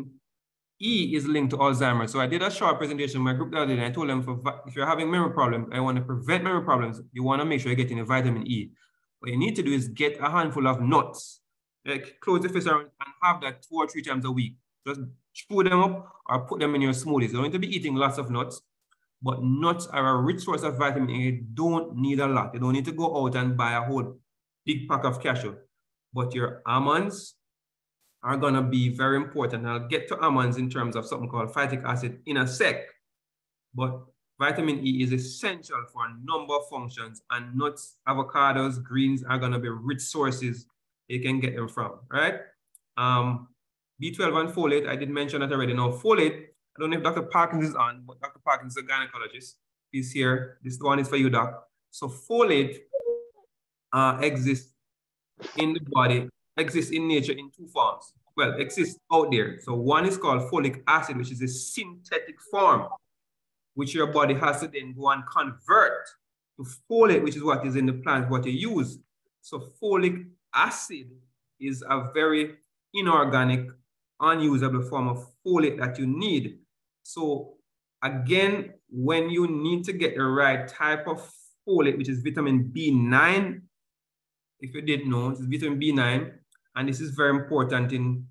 E is linked to Alzheimer's. So I did a short presentation in my group the other day, and I told them if you're having memory problems, I want to prevent memory problems, you want to make sure you're getting a vitamin E. What you need to do is get a handful of nuts, like close the face around and have that 2 or 3 times a week. Just chew them up or put them in your smoothies. You don't need to be eating lots of nuts, but nuts are a rich source of vitamin E. You don't need a lot. You don't need to go out and buy a whole big pack of cashew. But your almonds are going to be very important. I'll get to almonds in terms of something called phytic acid in a sec. But vitamin E is essential for a number of functions, and nuts, avocados, greens are going to be rich sources you can get them from, right? B12 and folate, I did mention that already. Now, folate, I don't know if Dr. Parkins is on, but Dr. Parkins is a gynecologist. He's here. This one is for you, Doc. So folate exists in the body, exists in nature in 2 forms. Well, exists out there. So one is called folic acid, which is a synthetic form, which your body has to then go and convert to folate, which is what is in the plant, what you use. So folic acid is a very inorganic, unusable form of folate that you need. So again, when you need to get the right type of folate, which is vitamin B9, if you didn't know, it's vitamin B9, and this is very important in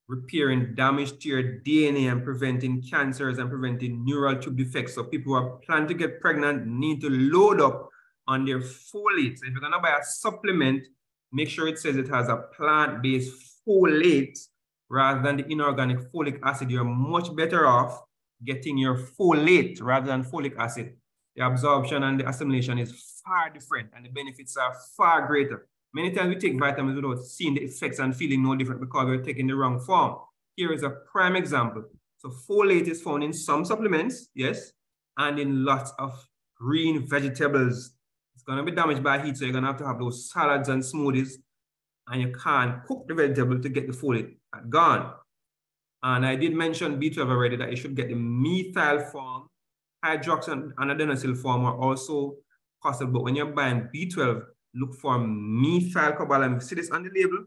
repairing damage to your DNA and preventing cancers and preventing neural tube defects. So people who are planning to get pregnant need to load up on their folate. So if you're gonna buy a supplement, make sure it says it has a plant-based folate rather than the inorganic folic acid. You're much better off getting your folate rather than folic acid. The absorption and the assimilation is far different and the benefits are far greater. Many times we take vitamins without seeing the effects and feeling no different because we're taking the wrong form. Here is a prime example. So folate is found in some supplements, yes, and in lots of green vegetables. It's gonna be damaged by heat, so you're gonna have to have those salads and smoothies, and you can't cook the vegetable to get the folate gone. And I did mention B12 already that you should get the methyl form, hydroxy and adenosyl form are also possible, but when you're buying B12, look for methyl cobalamin. See this on the label?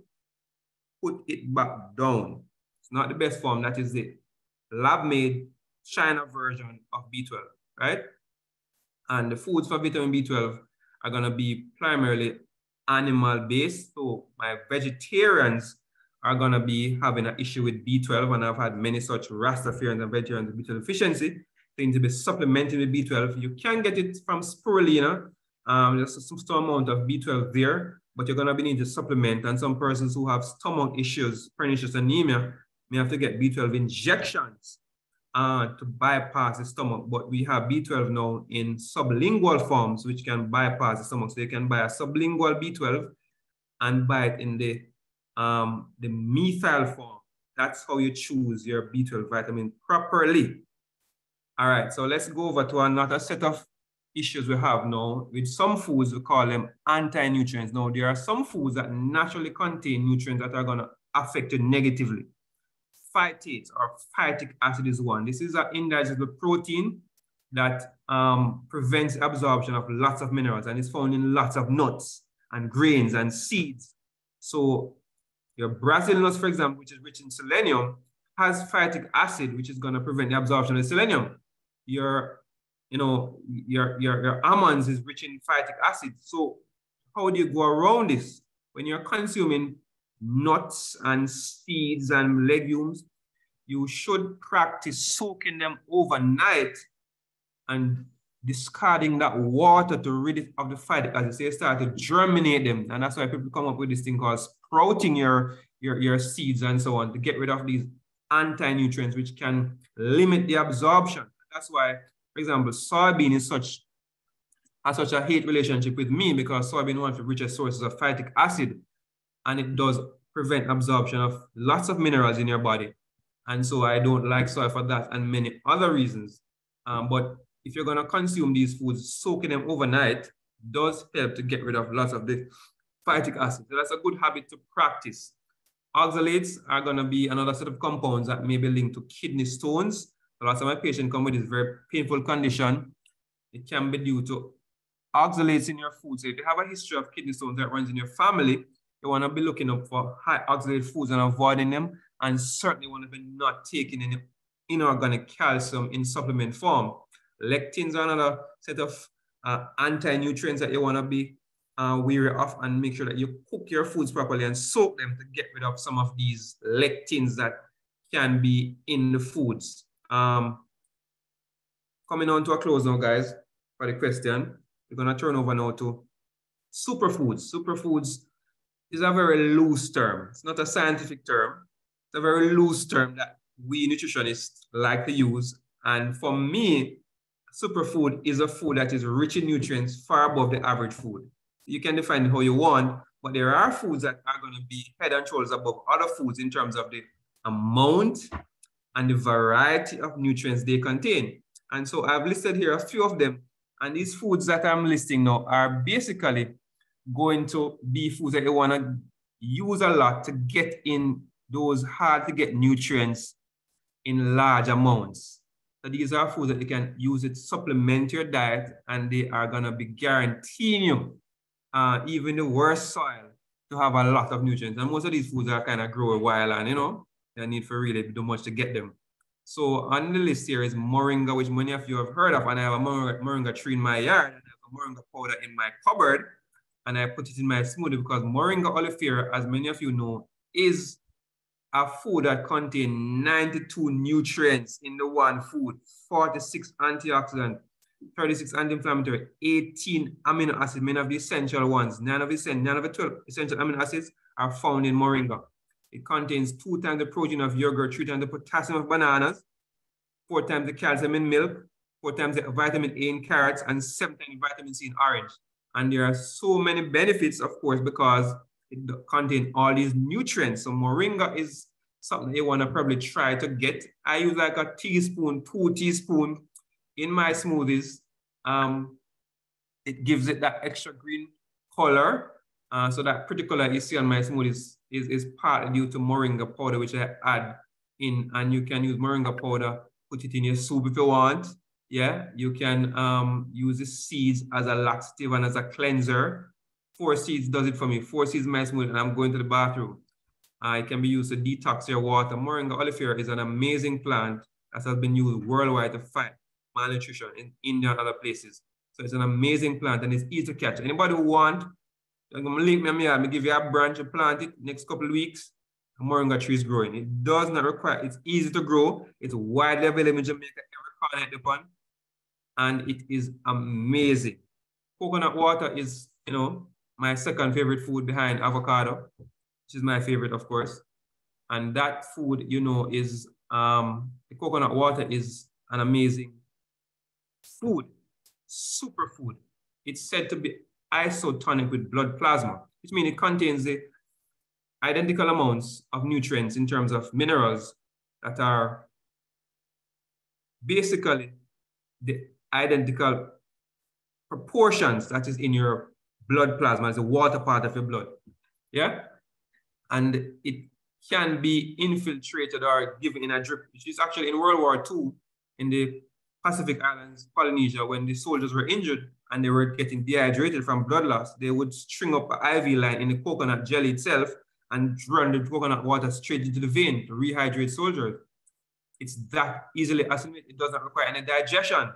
Put it back down. It's not the best form. That is the lab-made China version of B12, right? And the foods for vitamin B12 are going to be primarily animal-based. So my vegetarians are going to be having an issue with B12, and I've had many such Rastafarians and vegetarians with B12 deficiency. They need to be supplementing with B12. You can get it from spirulina. There's some amount of B12 there, but you're going to be needing to supplement. And some persons who have stomach issues, pernicious anemia, may have to get B12 injections to bypass the stomach. But we have B12 now in sublingual forms, which can bypass the stomach. So you can buy a sublingual B12 and buy it in the methyl form. That's how you choose your B12 vitamin properly. All right, so let's go over to another set of issues we have now. With some foods, we call them anti-nutrients. Now, there are some foods that naturally contain nutrients that are going to affect you negatively. Phytates or phytic acid is one. This is an indigestible protein that prevents absorption of lots of minerals, and it's found in lots of nuts and grains and seeds. So your Brazil nuts, for example, which is rich in selenium, has phytic acid, which is going to prevent the absorption of selenium. Your almonds is rich in phytic acid. So how do you go around this? When you're consuming nuts and seeds and legumes, you should practice soaking them overnight and discarding that water to rid it of the phytic acid. So you start to germinate them. And that's why people come up with this thing called sprouting your seeds and so on to get rid of these anti-nutrients, which can limit the absorption. That's why, for example, soybean is such a hate relationship with me, because soybean is one of the richest sources of phytic acid, and it does prevent absorption of lots of minerals in your body. And so I don't like soy for that and many other reasons. But if you're going to consume these foods, soaking them overnight does help to get rid of lots of the phytic acid. So that's a good habit to practice. Oxalates are going to be another set of compounds that may be linked to kidney stones. Lots of my patients come with this very painful condition. It can be due to oxalates in your food. So if you have a history of kidney stones that runs in your family, you want to be looking up for high oxalate foods and avoiding them, and certainly want to be not taking any inorganic calcium in supplement form. Lectins are another set of anti-nutrients that you want to be wary of, and make sure that you cook your foods properly and soak them to get rid of some of these lectins that can be in the foods. Coming on to a close now, guys, for the question. We're going to turn over now to superfoods. Superfoods is a very loose term. It's not a scientific term. It's a very loose term that we nutritionists like to use. And for me, superfood is a food that is rich in nutrients far above the average food. You can define it how you want, but there are foods that are going to be head and shoulders above other foods in terms of the amount and the variety of nutrients they contain. And so I've listed here a few of them. And these foods that I'm listing now are basically going to be foods that you want to use a lot to get in those hard to get nutrients in large amounts. So these are foods that you can use it to supplement your diet, and they are going to be guaranteeing you, even the worst soil, to have a lot of nutrients. And most of these foods are kind of grow a while, and you know, they need for really do much to get them. So on the list here is moringa, which many of you have heard of, and I have a moringa tree in my yard, and I have a moringa powder in my cupboard, and I put it in my smoothie because moringa oleifera, as many of you know, is a food that contains 92 nutrients in the one food, 46 antioxidants, 36 anti-inflammatory, 18 amino acids, many of the essential ones. None of the 12 essential amino acids are found in moringa. It contains 2 times the protein of yogurt, 3 times the potassium of bananas, 4 times the calcium in milk, 4 times the vitamin A in carrots, and 7 times the vitamin C in orange. And there are so many benefits, of course, because it contains all these nutrients. So moringa is something you want to probably try to get. I use like a teaspoon, 2 teaspoons in my smoothies. It gives it that extra green color. So that pretty color you see on my smoothies is partly due to moringa powder, which I add in. And you can use moringa powder, put it in your soup if you want. Yeah, you can use the seeds as a laxative and as a cleanser. 4 seeds does it for me. 4 seeds in my smoothie, and I'm going to the bathroom. It can be used to detox your water. Moringa oleifera is an amazing plant that has been used worldwide to fight malnutrition in India and other places. So it's an amazing plant, and it's easy to catch. Anybody who want, I'm going to link me, I'll give you a branch and plant it next couple of weeks. A moringa tree is growing. It does not require, it's easy to grow. It's widely available in Jamaica, every corner at the pond. And it is amazing. Coconut water is, you know, my second favorite food behind avocado, which is my favorite, of course. And that food, you know, is, the coconut water is an amazing food, superfood. It's said to be isotonic with blood plasma, which means it contains the identical amounts of nutrients in terms of minerals that are basically the identical proportions that is in your blood plasma, as the water part of your blood. Yeah? And it can be infiltrated or given in a drip, which is actually in World War II in the Pacific Islands, Polynesia, when the soldiers were injured and they were getting dehydrated from blood loss, they would string up an IV line in the coconut jelly itself and run the coconut water straight into the vein to rehydrate soldiers. It's that easily assimilated. It doesn't require any digestion.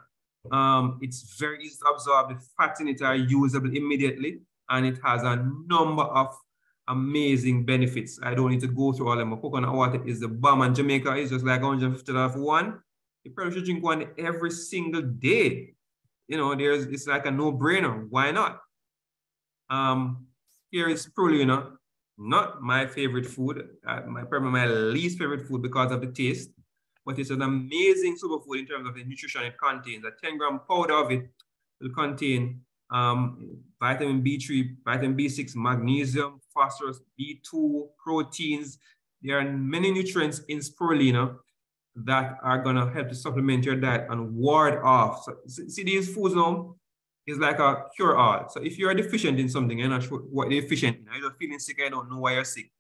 It's very easy to absorb. The fats in it are usable immediately, and it has a number of amazing benefits. I don't need to go through all of them. Coconut water is the bomb, and Jamaica is just like $150 for one. You probably should drink one every single day. You know, it's like a no-brainer. Why not? Here is spirulina, not my favorite food. Probably my least favorite food because of the taste. But it's an amazing superfood in terms of the nutrition it contains. A 10-gram powder of it will contain vitamin B3, vitamin B6, magnesium, phosphorus, B2, proteins, there are many nutrients in spirulina that are going to help to supplement your diet and ward off. So see these foods now is like a cure-all. So if you're deficient in something, you're not sure what you're deficient in, you're feeling sick, I don't know why you're sick.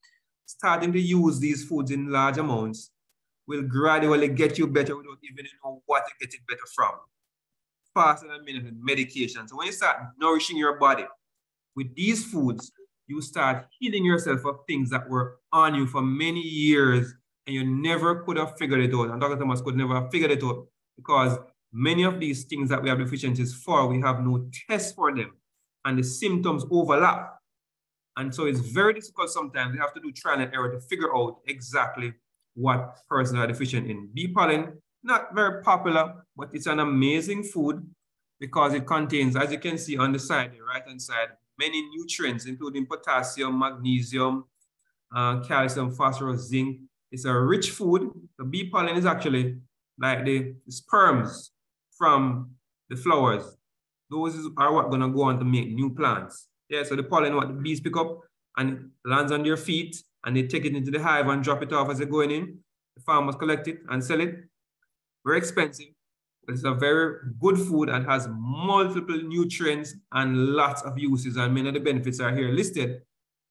Starting to use these foods in large amounts will gradually get you better without even know what to get it better from. Faster than medication. So when you start nourishing your body with these foods, you start healing yourself of things that were on you for many years and you never could have figured it out. And Dr. Thomas could never have figured it out because many of these things that we have deficiencies for, we have no test for them and the symptoms overlap. And so it's very difficult sometimes. We have to do trial and error to figure out exactly what persons are deficient in. Bee pollen, not very popular, but it's an amazing food because it contains, as you can see on the side, the right-hand side, many nutrients, including potassium, magnesium, calcium, phosphorus, zinc. It's a rich food. The bee pollen is actually like the sperms from the flowers. Those are what gonna go on to make new plants. Yeah, so the pollen, what the bees pick up and lands on their feet and they take it into the hive and drop it off as they're going in. The farmers collect it and sell it. Very expensive, but it's a very good food and has multiple nutrients and lots of uses. And many of the benefits are here listed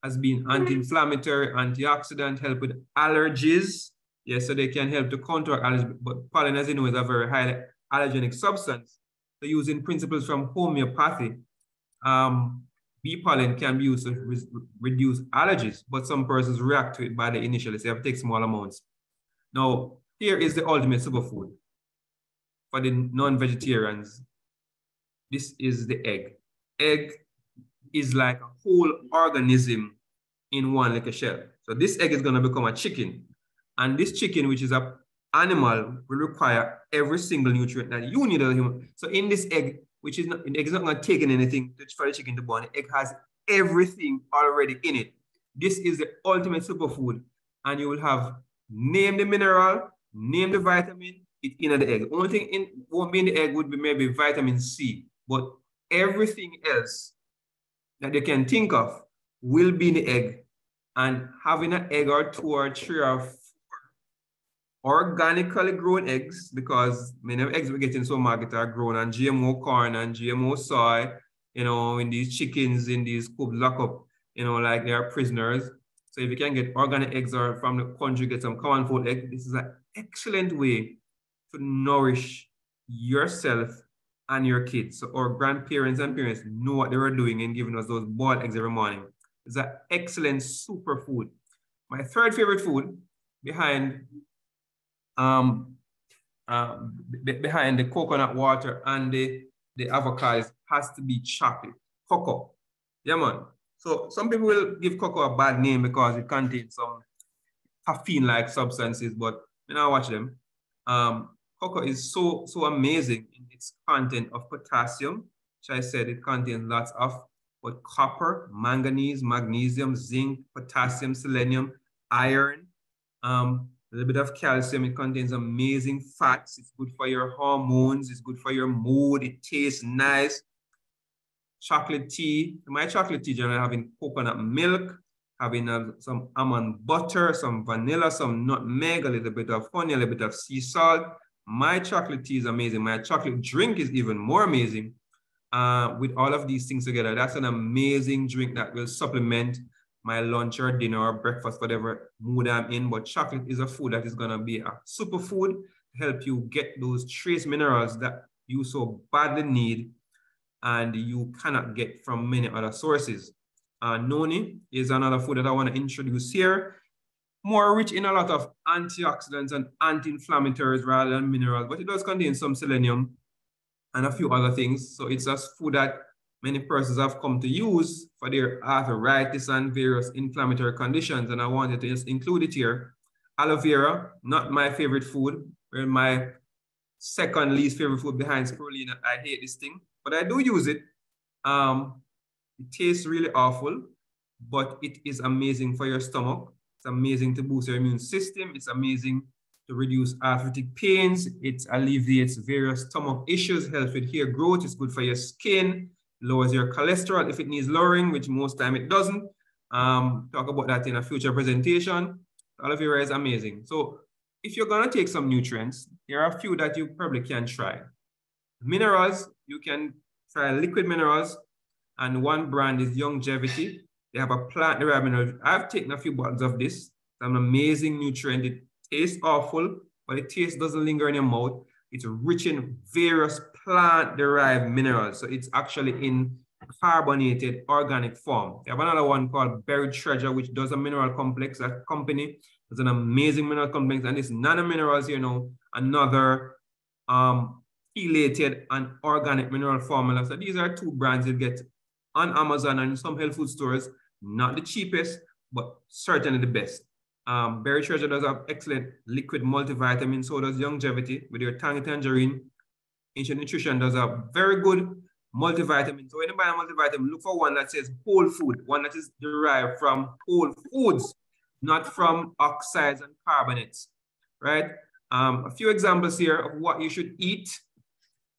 as being anti-inflammatory, antioxidant, help with allergies. Yes, so they can help to counteract allergies, but pollen, as you know, is a very highly allergenic substance. So using principles from homeopathy, bee pollen can be used to reduce allergies, but some persons react to it by the initially, so you have to take small amounts. Now, here is the ultimate superfood for the non-vegetarians. This is the egg. Egg is like a whole organism in one like a shell. So this egg is going to become a chicken. And this chicken, which is an animal, will require every single nutrient that you need as a human. So in this egg, which is not, the egg is not going to take in anything for the chicken to born. The egg has everything already in it. This is the ultimate superfood. And you will have name the mineral, name the vitamin, it's in the egg. The only thing won't be in the egg would be maybe vitamin C, but everything else that they can think of will be in the egg. And having an egg or two or three or four organically grown eggs, because many of the eggs we get in supermarket are grown on GMO corn and GMO soy, you know, in these chickens, in these cubs lock up, you know, like they are prisoners. So if you can get organic eggs or from the country, get some common fold egg, this is an excellent way to nourish yourself and your kids. So our grandparents and parents know what they were doing in giving us those boiled eggs every morning. It's an excellent superfood. My third favorite food behind the coconut water and the avocados has to be chocolate, cocoa. Yeah, man. So some people will give cocoa a bad name because it contains some caffeine-like substances, but when I watch them, cocoa is so amazing in its content of potassium, which I said it contains lots of, but copper, manganese, magnesium, zinc, potassium, selenium, iron, a little bit of calcium. It contains amazing fats. It's good for your hormones. It's good for your mood. It tastes nice. Chocolate tea. My chocolate tea generally having coconut milk, having some almond butter, some vanilla, some nutmeg, a little bit of honey, a little bit of sea salt. My chocolate tea is amazing. My chocolate drink is even more amazing. With all of these things together, that's an amazing drink that will supplement my lunch or dinner or breakfast, whatever mood I'm in. But chocolate is a food that is going to be a superfood to help you get those trace minerals that you so badly need and you cannot get from many other sources. Noni is another food that I want to introduce here. More rich in a lot of antioxidants and anti-inflammatories rather than minerals, but it does contain some selenium and a few other things. So it's a food that many persons have come to use for their arthritis and various inflammatory conditions. And I wanted to just include it here. Aloe vera, not my favorite food, my second least favorite food behind spirulina. I hate this thing, but I do use it. It tastes really awful, but it is amazing for your stomach. It's amazing to boost your immune system. It's amazing to reduce arthritic pains. It alleviates various stomach issues, helps with hair growth. It's good for your skin, lowers your cholesterol if it needs lowering, which most time it doesn't. Talk about that in a future presentation. aloe vera is amazing. So if you're gonna take some nutrients, there are a few that you probably can try. Minerals, you can try liquid minerals, and one brand is Longevity. They have a plant-derived mineral. I've taken a few bottles of this. It's an amazing nutrient. It tastes awful, but the taste doesn't linger in your mouth. It's rich in various plant-derived minerals. So it's actually in carbonated organic form. They have another one called Buried Treasure, which does a mineral complex. That company does an amazing mineral complex. And this nano-minerals, you know, another chelated and organic mineral formula. So these are two brands you get on Amazon and some health food stores. Not the cheapest, but certainly the best. Berry Treasure does have excellent liquid multivitamin. So does Longevity with your tangy tangerine. Ancient Nutrition does a very good multivitamin. So when you buy a multivitamin, look for one that says whole food, one that is derived from whole foods, not from oxides and carbonates, right? A few examples here of what you should eat.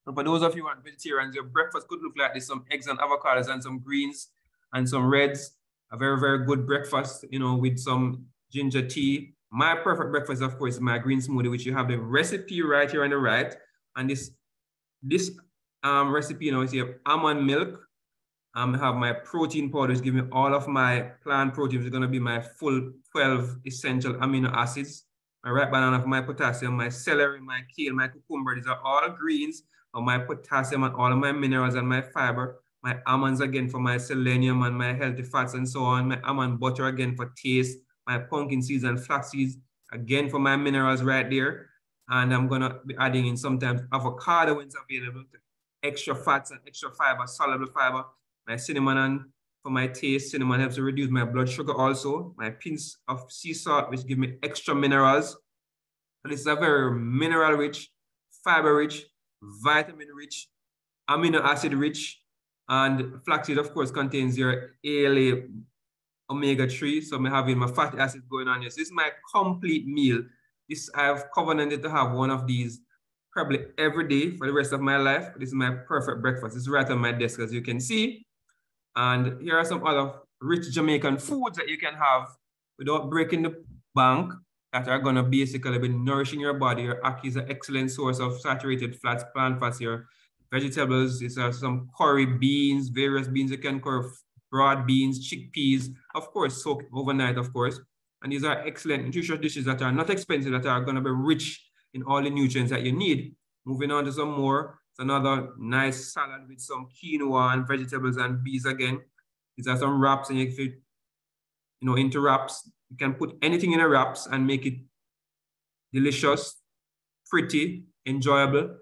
So for those of you who are vegetarians, your breakfast could look like this: some eggs and avocados and some greens and some reds. A very, very good breakfast, you know, with some ginger tea. My perfect breakfast, of course, is my green smoothie, which you have the recipe right here on the right. And this recipe, you know, is here almond milk. I have my protein powders, give me all of my plant proteins. It's going to be my full 12 essential amino acids. My right banana of my potassium, my celery, my kale, my cucumber. These are all greens. Of my potassium and all of my minerals and my fiber. My almonds again for my selenium and my healthy fats and so on. My almond butter again for taste. My pumpkin seeds and flax seeds again for my minerals right there. And I'm gonna be adding in sometimes avocado when it's available. Extra fats and extra fiber, soluble fiber. My cinnamon and for my taste. Cinnamon helps to reduce my blood sugar also. My pinch of sea salt, which give me extra minerals. And this is a very mineral rich, fiber rich, vitamin rich, amino acid rich, and flaxseed, of course, contains your ALA omega-3. So I'm having my fatty acids going on here. So this is my complete meal. This I've covenanted to have one of these probably every day for the rest of my life. This is my perfect breakfast. It's right on my desk, as you can see. And here are some other rich Jamaican foods that you can have without breaking the bank, that are going to basically be nourishing your body. Your ackee is an excellent source of saturated fats, plant fats here. Vegetables, these are some curry beans, various beans you can curry, broad beans, chickpeas, of course, soak overnight, of course. And these are excellent nutritious dishes that are not expensive, that are going to be rich in all the nutrients that you need. Moving on to some more. It's another nice salad with some quinoa and vegetables and beans again. These are some wraps, and if you know, into wraps, you can put anything in a wraps and make it delicious, pretty, enjoyable.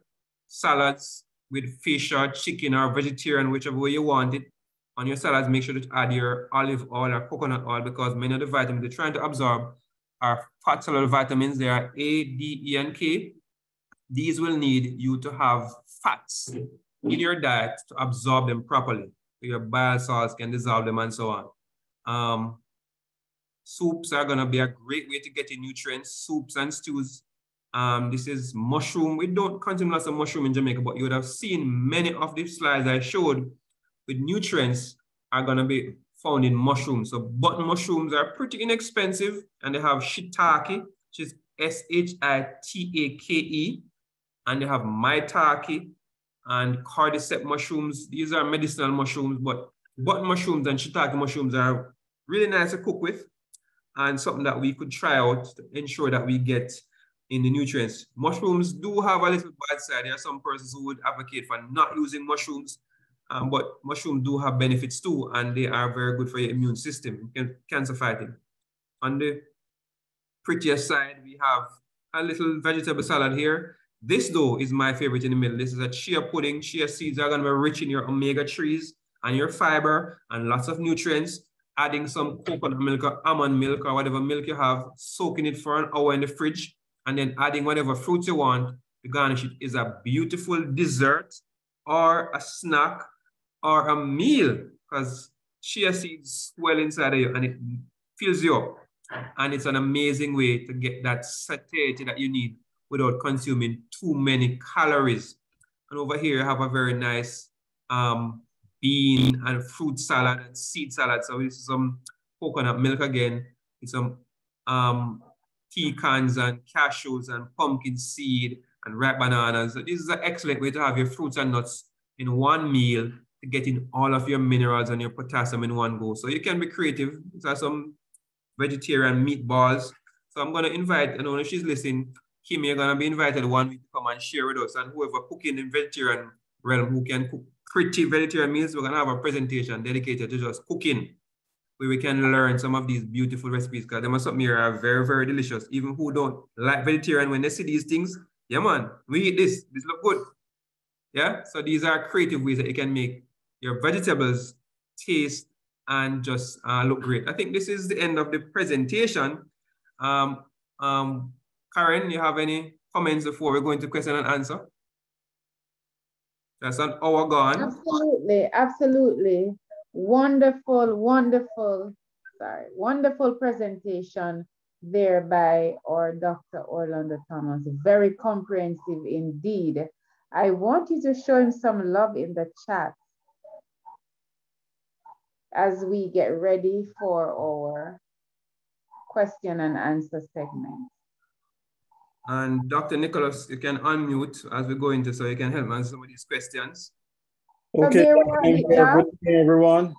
Salads with fish or chicken or vegetarian, whichever way you want it. On your salads, make sure to add your olive oil or coconut oil, because many of the vitamins they're trying to absorb are fat soluble vitamins. They are A, D, E, and K. These will need you to have fats in your diet to absorb them properly. Your bile salts can dissolve them and so on. Soups are going to be a great way to get your nutrients, soups and stews. This is mushroom. We don't consume lots of mushroom in Jamaica, but you would have seen many of the slides I showed with nutrients are going to be found in mushrooms. So button mushrooms are pretty inexpensive, and they have shiitake, which is S-H-I-T-A-K-E, and they have maitake and cordyceps mushrooms. These are medicinal mushrooms, but button mushrooms and shiitake mushrooms are really nice to cook with, and something that we could try out to ensure that we get in the nutrients. Mushrooms do have a little bad side. There are some persons who would advocate for not using mushrooms, but mushrooms do have benefits too, and they are very good for your immune system, cancer fighting. On the prettier side, we have a little vegetable salad here. This though is my favorite in the middle. This is a chia pudding. Chia seeds are going to be rich in your omega-3s and your fiber and lots of nutrients. Adding some coconut milk or almond milk or whatever milk you have, soaking it for an hour in the fridge, and then adding whatever fruits you want to garnish it is a beautiful dessert or a snack or a meal, because chia seeds swell inside of you and it fills you up. And it's an amazing way to get that satiety that you need without consuming too many calories. And over here, I have a very nice bean and fruit salad and seed salad. So this is some coconut milk again. It's some pecans and cashews and pumpkin seed and ripe bananas. So this is an excellent way to have your fruits and nuts in one meal to get in all of your minerals and your potassium in one go. So you can be creative. These are some vegetarian meatballs. So I'm going to invite, I don't know if she's listening, Kim, you're going to be invited one week to come and share with us. And whoever cooking in vegetarian realm who can cook pretty vegetarian meals, we're going to have a presentation dedicated to just cooking, where we can learn some of these beautiful recipes, because them are something here are very, very delicious. Even who don't like vegetarian, when they see these things, yeah, man, we eat this. This look good. Yeah, so these are creative ways that you can make your vegetables taste and just look great. I think this is the end of the presentation. Karen, you have any comments before we go into question and answer? That's an hour gone. Absolutely, absolutely. Wonderful, wonderful, wonderful presentation there by our Dr. Orlando Thomas. Very comprehensive indeed. I want you to show him some love in the chat as we get ready for our question and answer segment. And Dr. Nicholas, you can unmute as we go into, so you can help answer some of these questions. Okay, good evening, everyone.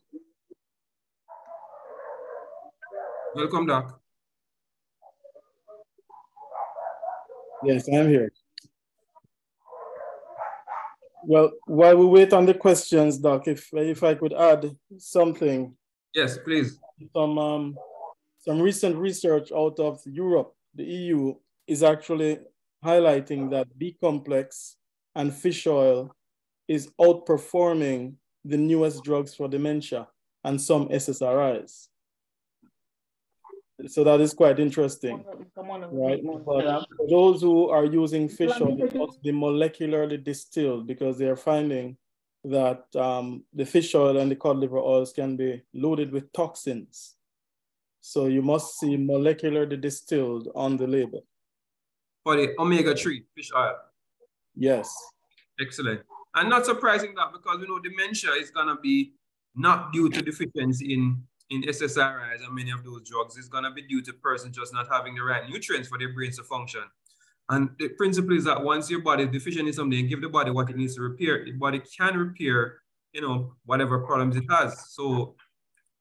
Welcome, Doc. Yes, I'm here. Well, while we wait on the questions, Doc, if I could add something. Yes, please. Some recent research out of Europe, the EU, is actually highlighting that B-complex and fish oil is outperforming the newest drugs for dementia and some SSRIs. So that is quite interesting, right? But for those who are using fish oil, it must be molecularly distilled, because they are finding that the fish oil and the cod liver oils can be loaded with toxins. So you must see molecularly distilled on the label. For the omega-3 fish oil. Yes. Excellent. And not surprising that, because we know dementia is going to be not due to deficiency in SSRIs and many of those drugs. It's going to be due to persons just not having the right nutrients for their brains to function. And the principle is that once your body is deficient in something, give the body what it needs to repair. The body can repair, you know, whatever problems it has. So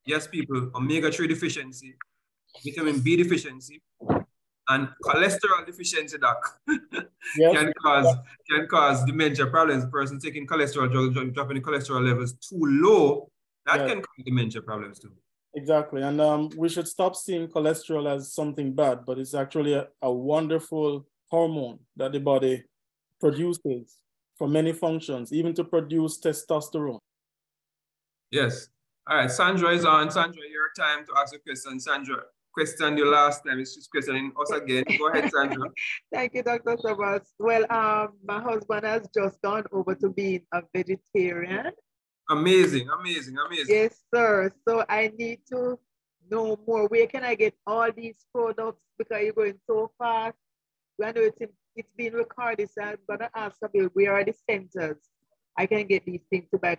yes, people, omega-3 deficiency, vitamin B deficiency, and cholesterol deficiency, Doc, yes. can cause dementia problems. Person taking cholesterol drugs, dropping the cholesterol levels too low, that can cause dementia problems too. Exactly. And we should stop seeing cholesterol as something bad, but it's actually a wonderful hormone that the body produces for many functions, even to produce testosterone. Yes. All right, Sandra is on. Sandra, your time to ask a question. Sandra, question you last time. It's just questioning us again. Go ahead, Sandra. Thank you, Dr. Thomas. Well, my husband has just gone over to being a vegetarian. Amazing, amazing, amazing. Yes, sir. So I need to know more. Where can I get all these products? Because you're going so fast. I know it's being recorded, so I'm gonna ask about where are the centers I can get these things to buy.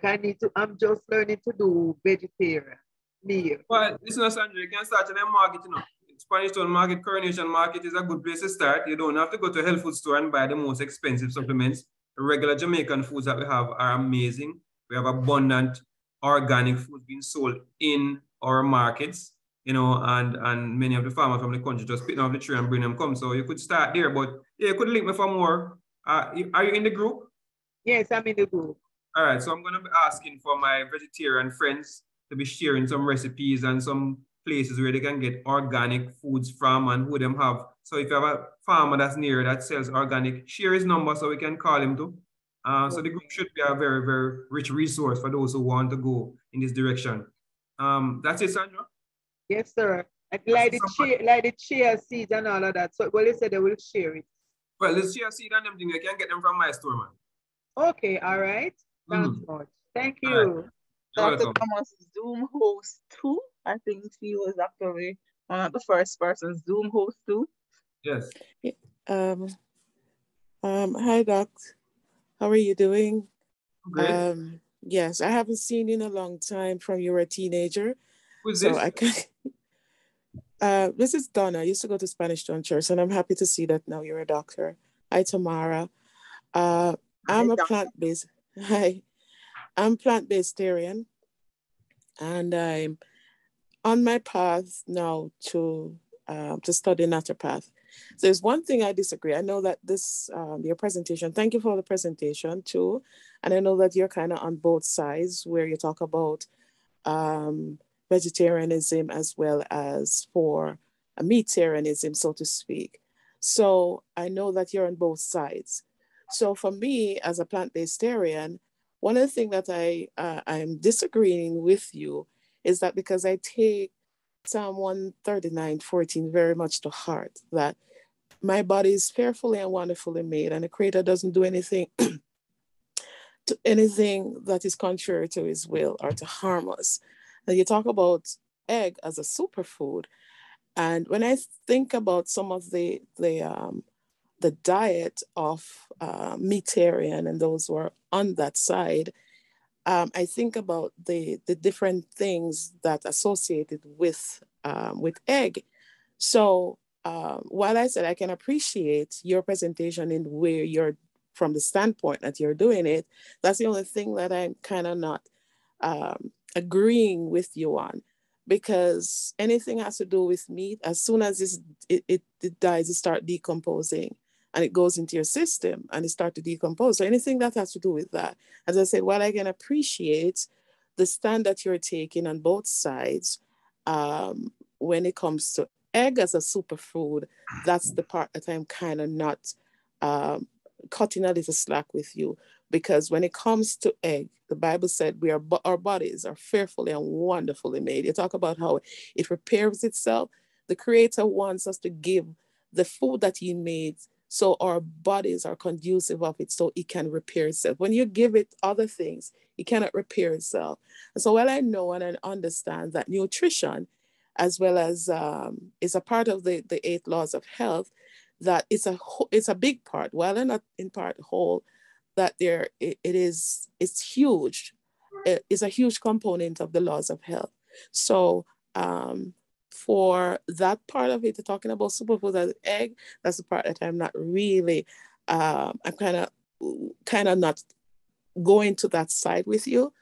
I'm just learning to do vegetarian meal. Well, listen, Sandra, you can start in a market, you know. Spanish Town Market, Coronation Market is a good place to start. You don't have to go to a health food store and buy the most expensive supplements. The regular Jamaican foods that we have are amazing. We have abundant organic foods being sold in our markets, you know, and many of the farmers from the country just pick off the tree and bring them come. So you could start there, but yeah, you could link me for more. Are you in the group? Yes, I'm in the group. All right, so I'm going to be asking for my vegetarian friends to be sharing some recipes and some places where they can get organic foods from and who them have. So if you have a farmer that's near that sells organic, share his number so we can call him too. So the group should be a very, very rich resource for those who want to go in this direction. That's it, Sandra? Yes, sir. Like the chia seeds and all of that. So, well, they said they will share it. Well, the chia seed and them things, I can get them from my store, man. Okay, all right. Sounds good. Thank you. Right. Dr. Thomas Zoom host too. I think he was actually one of the first persons Zoom host too. Yes. Hi, Doc. How are you doing? Great. Yes, I haven't seen you in a long time from you were a teenager. Who's so this? This is Donna. I used to go to Spanish Town Church, and I'm happy to see that now you're a doctor. Hi, Tamara. I'm a plant-based. Hi, I'm plant-based-tarian, and I'm on my path now to study naturopath. So there's one thing I disagree. I know that this your presentation. Thank you for the presentation too, and I know that you're kind of on both sides where you talk about vegetarianism as well as for a meatarianism, so to speak. So I know that you're on both sides. So for me, as a plant-based vegetarian, one of the things that I'm disagreeing with you is that because I take Psalm 139:14 very much to heart, that my body is fearfully and wonderfully made, and the Creator doesn't do anything to anything that is contrary to his will or to harm us. And you talk about egg as a superfood. And when I think about some of the diet of meatarian and those who are on that side, I think about the different things that associated with egg. So while I said I can appreciate your presentation in where you're from the standpoint that you're doing it, that's the only thing that I'm kind of not agreeing with you on, because anything has to do with meat, as soon as it dies, it starts decomposing and it goes into your system and it starts to decompose. So anything that has to do with that, as I said, while I can appreciate the stand that you're taking on both sides, when it comes to egg as a superfood, that's the part that I'm kind of not cutting a little slack with you, because when it comes to egg, the Bible said our bodies are fearfully and wonderfully made. You talk about how it repairs itself. The Creator wants us to give the food that he made so our bodies are conducive of it, so it can repair itself. When you give it other things, it cannot repair itself. And so while I know and I understand that nutrition, as well as is a part of the 8 laws of health, that it's a big part, while they're not in part whole, that it's huge. It's a huge component of the laws of health. So for that part of it, talking about superfood as egg, that's the part that I'm not really, I'm kind of not going to that side with you,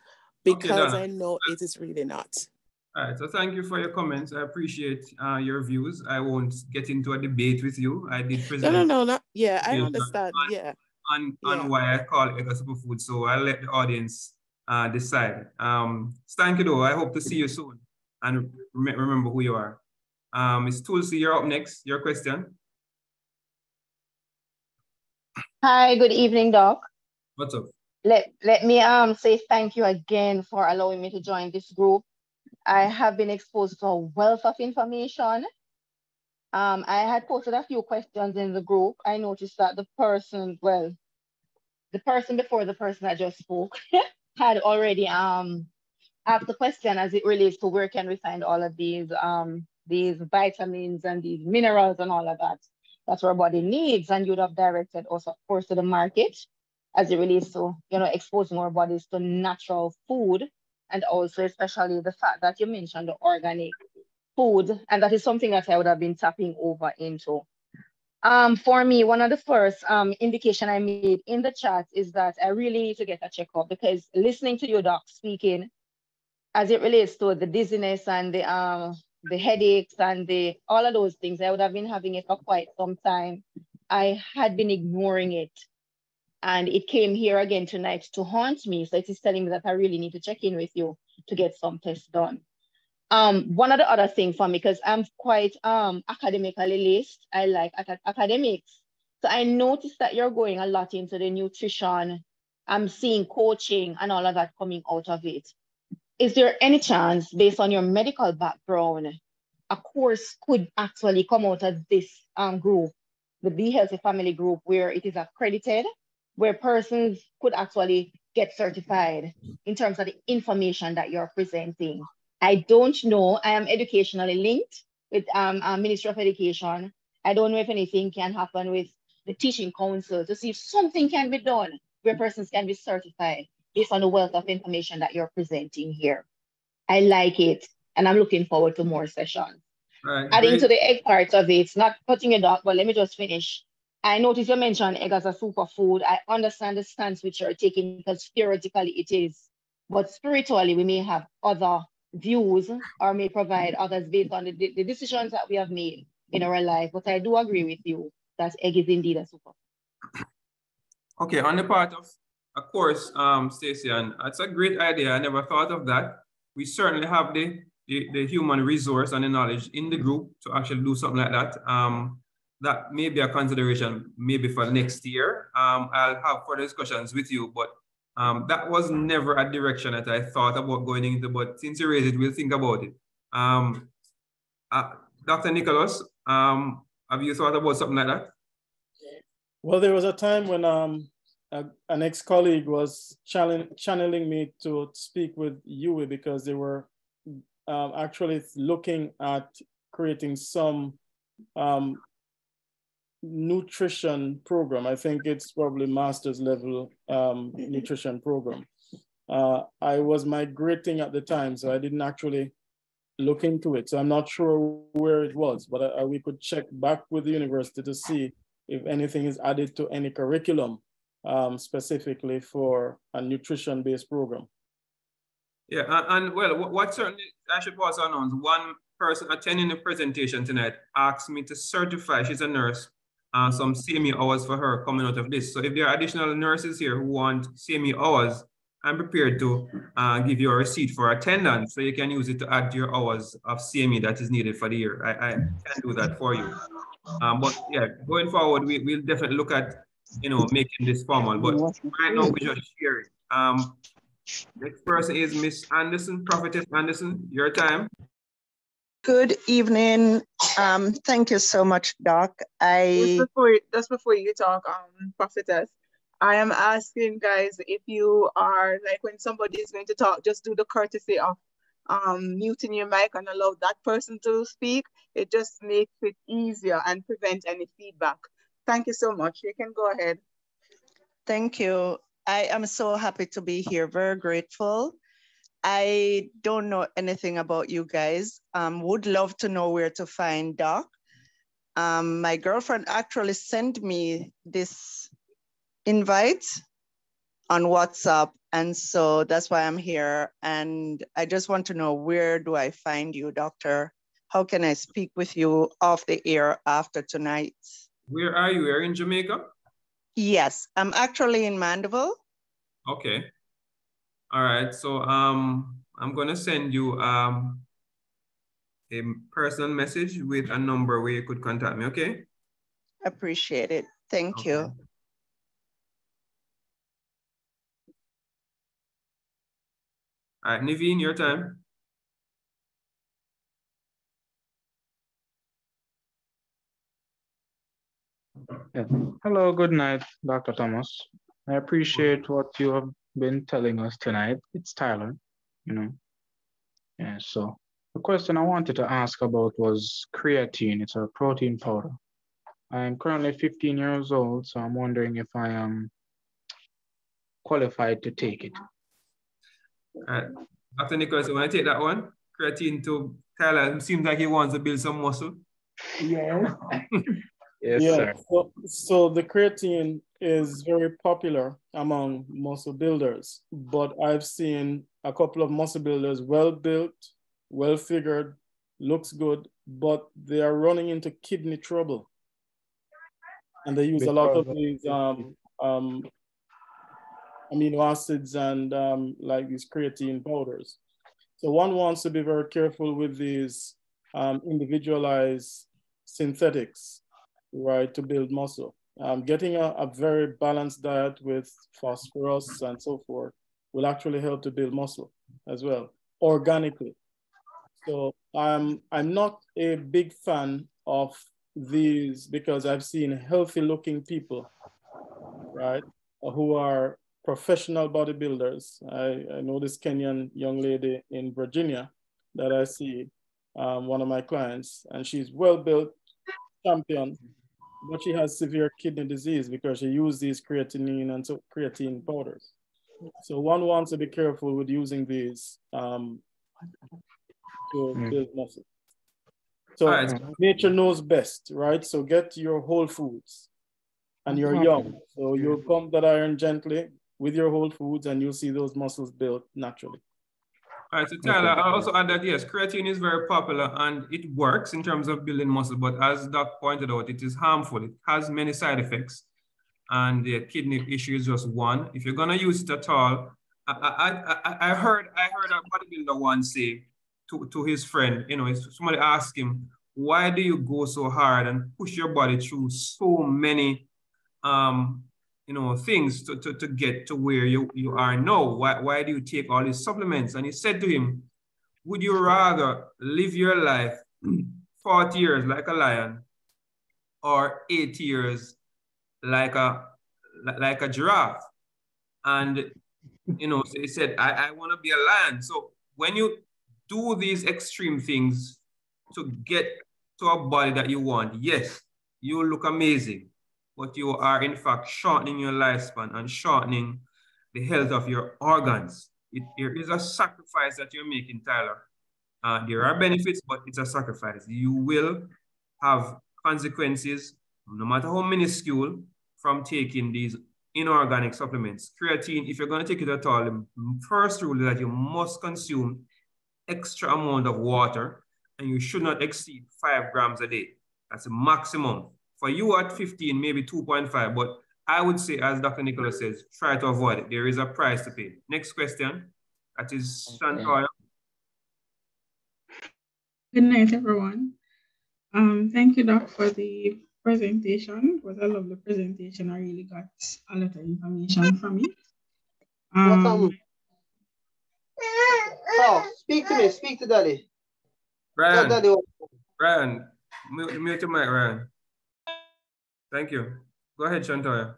because okay, I know it is really not. All right, so thank you for your comments. I appreciate your views. I won't get into a debate with you. I did present. No, yeah, I understand. On why I call it a superfood. So I'll let the audience decide. Thank you though. I hope to see you soon. And remember who you are. Ms. Tulsi, you're up next. Your question. Hi, good evening, Doc. What's up? Let me say thank you again for allowing me to join this group. I have been exposed to a wealth of information. I had posted a few questions in the group. I noticed that the person before the person that just spoke had already asked the question as it relates to where can we find all of these vitamins and these minerals and all of that our body needs, and you'd have directed also, of course, to the market as it relates to exposing our bodies to natural food, and also especially the fact that you mentioned the organic food, and that is something that I would have been tapping over into. For me, one of the first indication I made in the chat is that I really need to get a checkup, because listening to you, Doc, speaking as it relates to the dizziness and the headaches and all of those things, I would have been having it for quite some time. I had been ignoring it, and it came here again tonight to haunt me. So it is telling me that I really need to check in with you to get some tests done. One of the other things for me, because I'm quite academically laced, I like academics. So I noticed that you're going a lot into the nutrition. I'm seeing coaching and all of that coming out of it. Is there any chance, based on your medical background, a course could actually come out of this group, the Be Healthy Family group, where it is accredited, where persons could actually get certified in terms of the information that you're presenting? I don't know. I am educationally linked with Ministry of Education. I don't know if anything can happen with the Teaching Council to see if something can be done where persons can be certified based on the wealth of information that you're presenting here. I like it, and I'm looking forward to more sessions. Right, Adding great. to the egg part of it, not cutting it off, but let me just finish. I noticed you mentioned egg as a superfood. I understand the stance which you're taking because theoretically it is, but spiritually we may have other views or may provide others based on the decisions that we have made in our life. But I do agree with you that egg is indeed a superfood. Okay, on the part of course, Stacey, and it's a great idea. I never thought of that. We certainly have the human resource and the knowledge in the group to actually do something like that. That may be a consideration maybe for next year. I'll have further discussions with you, but that was never a direction that I thought about going into, but since you raised it, we'll think about it. Dr. Nicholas, have you thought about something like that? Well, there was a time when an ex-colleague was channeling me to speak with you because they were actually looking at creating some nutrition program. I think it's probably master's level nutrition program. I was migrating at the time, so I didn't actually look into it. So I'm not sure where it was, but we could check back with the university to see if anything is added to any curriculum specifically for a nutrition-based program. Yeah, and well, what certainly I should also announce, one person attending the presentation tonight asked me to certify, she's a nurse, some CME hours for her coming out of this. So if there are additional nurses here who want CME hours, I'm prepared to give you a receipt for attendance so you can use it to add to your hours of CME that is needed for the year. I can do that for you. But yeah, going forward, we'll definitely look at, making this formal, but right now we're just sharing. Next person is Miss Anderson, Prophetess Anderson, your time. Good evening. Thank you so much, Doc. Just before you talk, Prophetess, I am asking guys if you are, like, when somebody is going to talk, just do the courtesy of muting your mic and allow that person to speak. It just makes it easier and prevent any feedback. Thank you so much. You can go ahead. Thank you. I am so happy to be here, very grateful. I don't know anything about you guys. Would love to know where to find Doc. My girlfriend actually sent me this invite on WhatsApp, and so that's why I'm here. And I just want to know, where do I find you, Doctor? How can I speak with you off the air after tonight? Where are you? Are you in Jamaica? Yes, I'm actually in Mandeville. Okay. All right. So I'm gonna send you a personal message with a number where you could contact me. Okay. Appreciate it. Thank you. All right, Niveen, your time. Yeah. Hello, good night, Dr. Thomas. I appreciate what you have been telling us tonight. It's Tyler, Yeah, so the question I wanted to ask about was creatine. It's a protein powder. I'm currently 15 years old, so I'm wondering if I am qualified to take it. All right. Dr. Nicholas, you want to take that one? Creatine to Tyler. It seems like he wants to build some muscle. Yes. Yes, Yeah, sir. so the creatine is very popular among muscle builders, but I've seen a couple of muscle builders, well built, well figured, looks good, but they are running into kidney trouble. And they use a lot of these amino acids and like these creatine powders. So one wants to be very careful with these individualized synthetics, right, to build muscle. Getting a very balanced diet with phosphorus and so forth will actually help to build muscle as well, organically. So I'm not a big fan of these because I've seen healthy looking people, right, who are professional bodybuilders. I know this Kenyan young lady in Virginia that I see, one of my clients, and she's well built, champion, but she has severe kidney disease because she used these creatinine and so creatine powders. So one wants to be careful with using these to build muscle. So right. nature knows best, right? So get your whole foods, and you're young. So you'll pump that iron gently with your whole foods, and you'll see those muscles built naturally. All right, so Tyler, I'll also add that yes, creatine is very popular and it works in terms of building muscle, but as Doc pointed out, it is harmful. It has many side effects, and the kidney issue is just one. If you're gonna use it at all, I heard a bodybuilder once say to his friend, you know, somebody asked him, why do you go so hard and push your body through so many you know, things to get to where you are now? Why do you take all these supplements? And he said to him, would you rather live your life 40 years like a lion or 8 years like a giraffe? And you know, so he said, I want to be a lion. So when you do these extreme things to get to a body that you want, yes, you look amazing, but you are in fact shortening your lifespan and shortening the health of your organs. There is a sacrifice that you're making, Tyler. There are benefits, but it's a sacrifice. You will have consequences, no matter how minuscule, from taking these inorganic supplements. Creatine, if you're going to take it at all, the first rule is that you must consume extra amount of water, and you should not exceed 5 grams a day. That's the maximum. For you at 15, maybe 2.5, but I would say, as Dr. Nicholas says, try to avoid it. There is a price to pay. Next question, that is Shantoya. Good night, everyone. Thank you, Doc, for the presentation. It was a lovely presentation. I really got a lot of information from it. Oh, speak to me. Speak to Daddy. Ryan, Daddy. Ryan, mute your mic, Ryan. Thank you. Go ahead, Shantoya.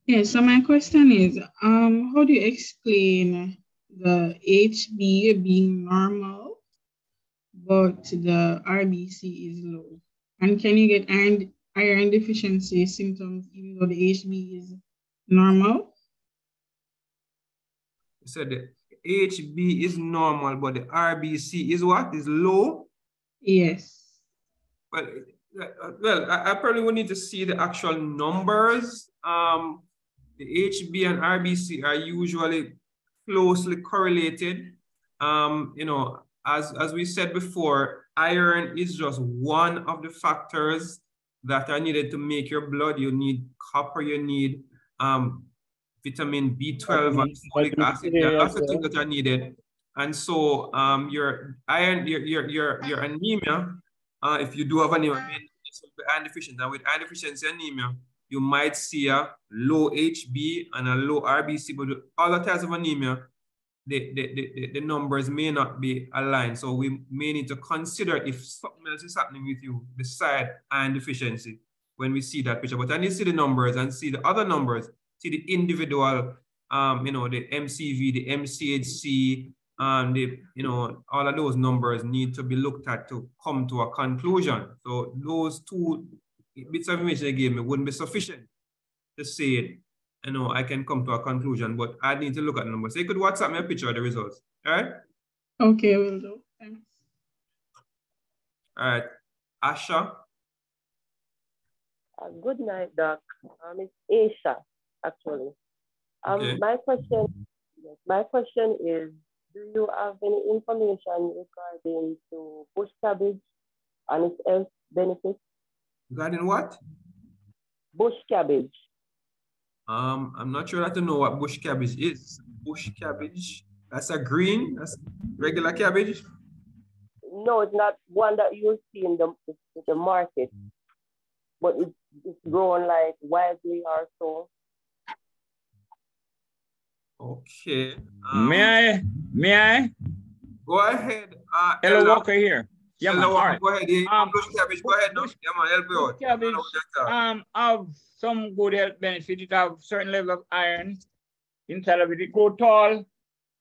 Yeah, so my question is, how do you explain the HB being normal, but the RBC is low? And can you get iron deficiency symptoms even though the HB is normal? You said the HB is normal, but the RBC is what? Is low? Yes. Well, I probably would need to see the actual numbers. The HB and RBC are usually closely correlated. You know, as we said before, iron is just one of the factors that are needed to make your blood. You need copper, you need vitamin B12 and folic acid. There are lots of things that are needed. And so your iron, your anemia, if you do have anemia, iron deficiency. And with iron deficiency anemia, you might see a low HB and a low RBC, but with other types of anemia, the numbers may not be aligned. So we may need to consider if something else is happening with you beside iron deficiency when we see that picture. But I need to see the numbers and see the other numbers, see the individual, you know, the MCV, the MCHC, you know, all of those numbers need to be looked at to come to a conclusion. So those two bits of information they gave me wouldn't be sufficient to say, you know, I can come to a conclusion, but I need to look at the numbers. So you could WhatsApp me a picture of the results, all right? Okay, will do. Thanks. All right, Asha. Good night, Doc. It's Aisha, actually. Okay. My question is, do you have any information regarding to bush cabbage and its health benefits? Regarding what? Bush cabbage. I'm not sure that to know what bush cabbage is. Bush cabbage, that's a green, that's regular cabbage? No, it's not one that you see in the market, but it's grown like wildly or so. Okay. May I? Go ahead. Hello, Ella. Walker here. Yeah, Ella, man. All right. go ahead. Bush cabbage, go ahead. Bush, yeah, man, help you out. Cabbage have some good health benefits. It have certain level of iron inside of it. It grow tall.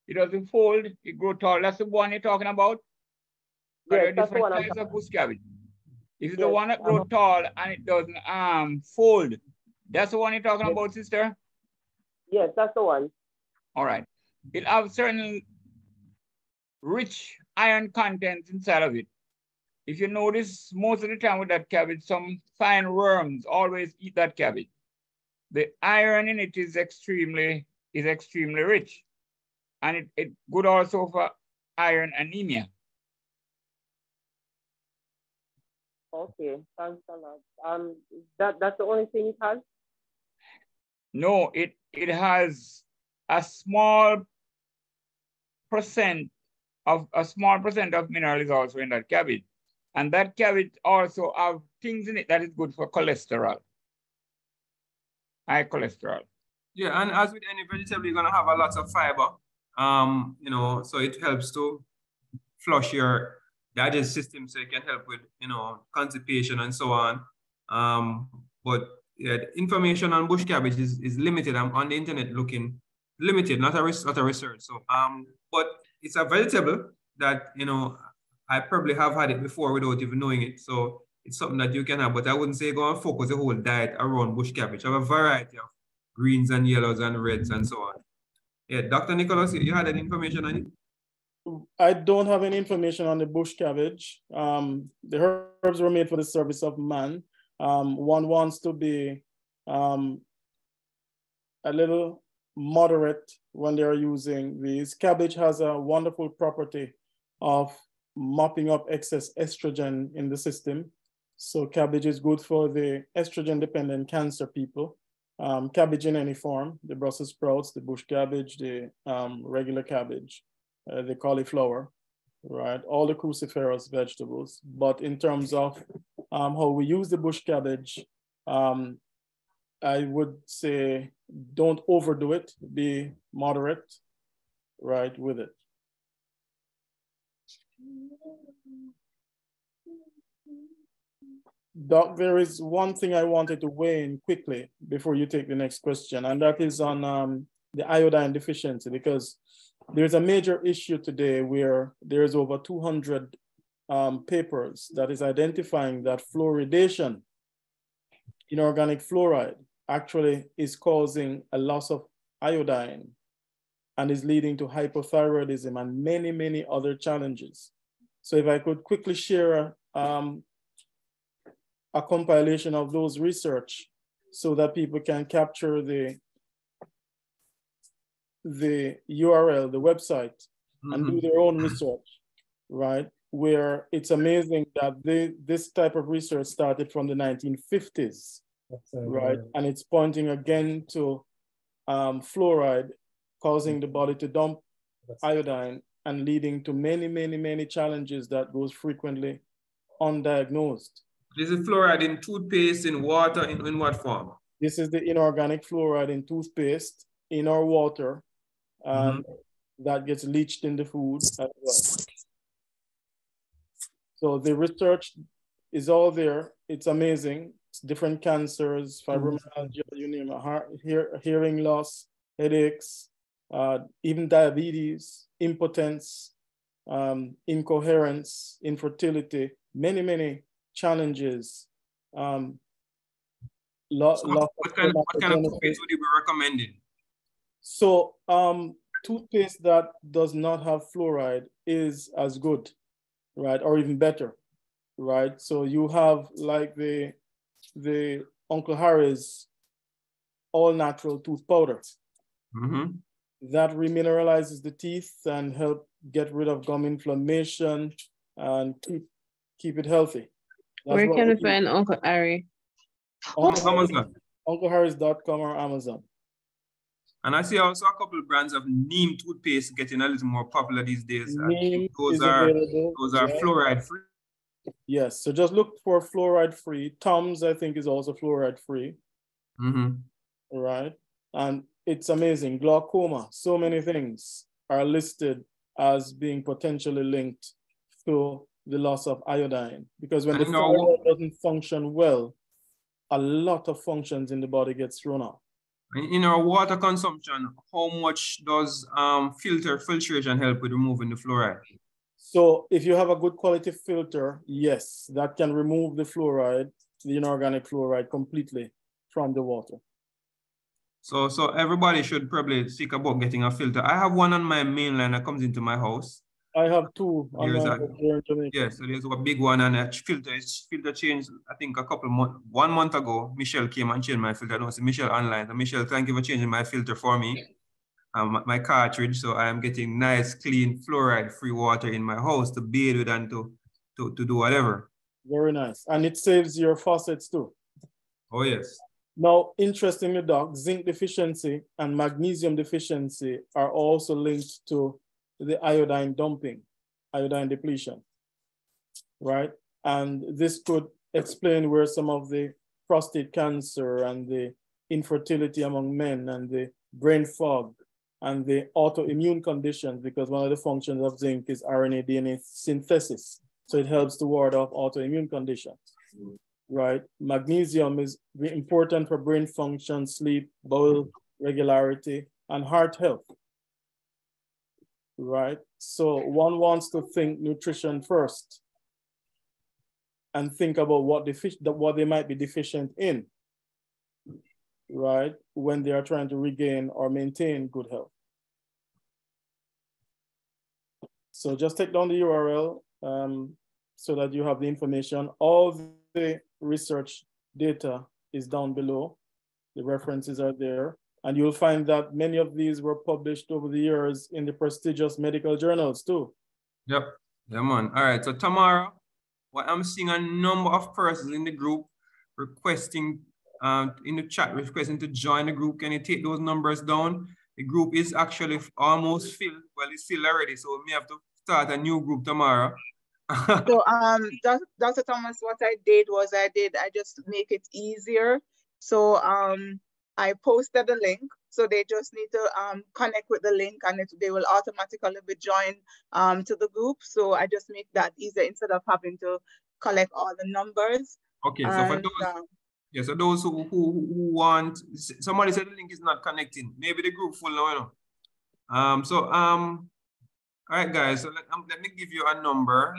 It doesn't fold. It grow tall. That's the one you're talking about? Yes, there are that's the different one types of bush cabbage. Is it yes, the one that grow tall and it doesn't fold? That's the one you're talking about, sister? Yes, that's the one. All right. It have certain rich iron content inside of it. if you notice, most of the time with that cabbage, some fine worms always eat that cabbage. The iron in it is extremely rich. And it good also for iron anemia. Okay, thanks a lot. That's the only thing it has? No, it has a small percent of mineral is also in that cabbage. And that cabbage also have things in it that is good for cholesterol. High cholesterol. Yeah, and as with any vegetable, you're gonna have a lot of fiber. You know, so it helps to flush your digestive system, so it can help with, you know, constipation and so on. But yeah, the information on bush cabbage is limited. I'm on the internet looking limited, not a research. So but it's a vegetable that, you know, I probably have had it before without even knowing it. So it's something that you can have, but I wouldn't say go and focus the whole diet around bush cabbage. Have a variety of greens and yellows and reds and so on. Yeah, Dr. Nicholas, you had any information on it? I don't have any information on the bush cabbage. The herbs were made for the service of man. One wants to be a little moderate when they're using these. Cabbage has a wonderful property of mopping up excess estrogen in the system. So cabbage is good for the estrogen-dependent cancer people. Cabbage in any form, the Brussels sprouts, the bush cabbage, the regular cabbage, the cauliflower, right? All the cruciferous vegetables. But in terms of how we use the bush cabbage, I would say don't overdo it, be moderate, right, with it. Doc, there is one thing I wanted to weigh in quickly before you take the next question, and that is on the iodine deficiency, because there's a major issue today where there's over 200 papers that is identifying that fluoridation, inorganic fluoride, actually is causing a loss of iodine and is leading to hypothyroidism and many, many other challenges. So if I could quickly share a compilation of those research so that people can capture the URL, the website, and do their own research, right? Where it's amazing that this type of research started from the 1950s, right? And it's pointing again to fluoride causing the body to dump iodine and leading to many, many, many challenges that goes frequently undiagnosed. Is it fluoride in toothpaste, in water, in what form? This is the inorganic fluoride in toothpaste, in our water, and that gets leached in the food as well. So the research is all there. It's amazing. It's different cancers, fibromyalgia, you name it, hearing loss, headaches, even diabetes, impotence, incoherence, infertility, many, many challenges. What kind of toothpaste would you be recommending? So toothpaste that does not have fluoride is as good, right? Or even better, right? So you have like the Uncle Harry's all natural tooth powder. That remineralizes the teeth and help get rid of gum inflammation and keep it healthy. That's where can we find Uncle Harry? Amazon. UncleHarrys.com or Amazon. And I see also a couple of brands of neem toothpaste getting a little more popular these days. Neem those is are available. Those are fluoride free. Yes, so just look for fluoride free. Tums, I think, is also fluoride free. Right, and it's amazing. Glaucoma, so many things are listed as being potentially linked to the loss of iodine, because when the thyroid doesn't function well, a lot of functions in the body gets thrown off. In our water consumption, how much does filtration help with removing the fluoride? So if you have a good quality filter, yes, that can remove the fluoride, the inorganic fluoride, completely from the water. So everybody should probably think about getting a filter. I have one on my main line that comes into my house. I have two on There's my a, here in Jamaica. yeah, so there's a big one and a filter change. I think a couple months, 1 month ago, Michelle came and changed my filter. I don't see Michelle online. So Michelle, thank you for changing my filter for me. My cartridge, so I am getting nice, clean, fluoride-free water in my house to bathe with and to do whatever. Very nice. And it saves your faucets too. Oh, yes. Now, interestingly, Doc, zinc deficiency and magnesium deficiency are also linked to the iodine dumping, iodine depletion, right? And this could explain where some of the prostate cancer and the infertility among men and the brain fog and the autoimmune conditions, because one of the functions of zinc is RNA DNA synthesis. So it helps to ward off autoimmune conditions, right? Magnesium is important for brain function, sleep, bowel regularity, and heart health, right? So one wants to think nutrition first and think about what they might be deficient in, right? When they are trying to regain or maintain good health. So just take down the URL so that you have the information. All the research data is down below. The references are there. And you'll find that many of these were published over the years in the prestigious medical journals too. Yep, yeah, man. All right, so tomorrow, well, I'm seeing a number of persons in the group requesting, in the chat, requesting to join the group. Can you take those numbers down? The group is actually almost filled. Well, it's filled already, so we may have to start a new group tomorrow. So, Dr. Thomas, what I did was I just make it easier. So, I posted the link. So they just need to connect with the link and they will automatically be joined to the group. So I just make that easier instead of having to collect all the numbers. Okay, so for those, yeah, so those who want, somebody said the link is not connecting. Maybe the group full now, you know. All right, guys, so let me give you a number.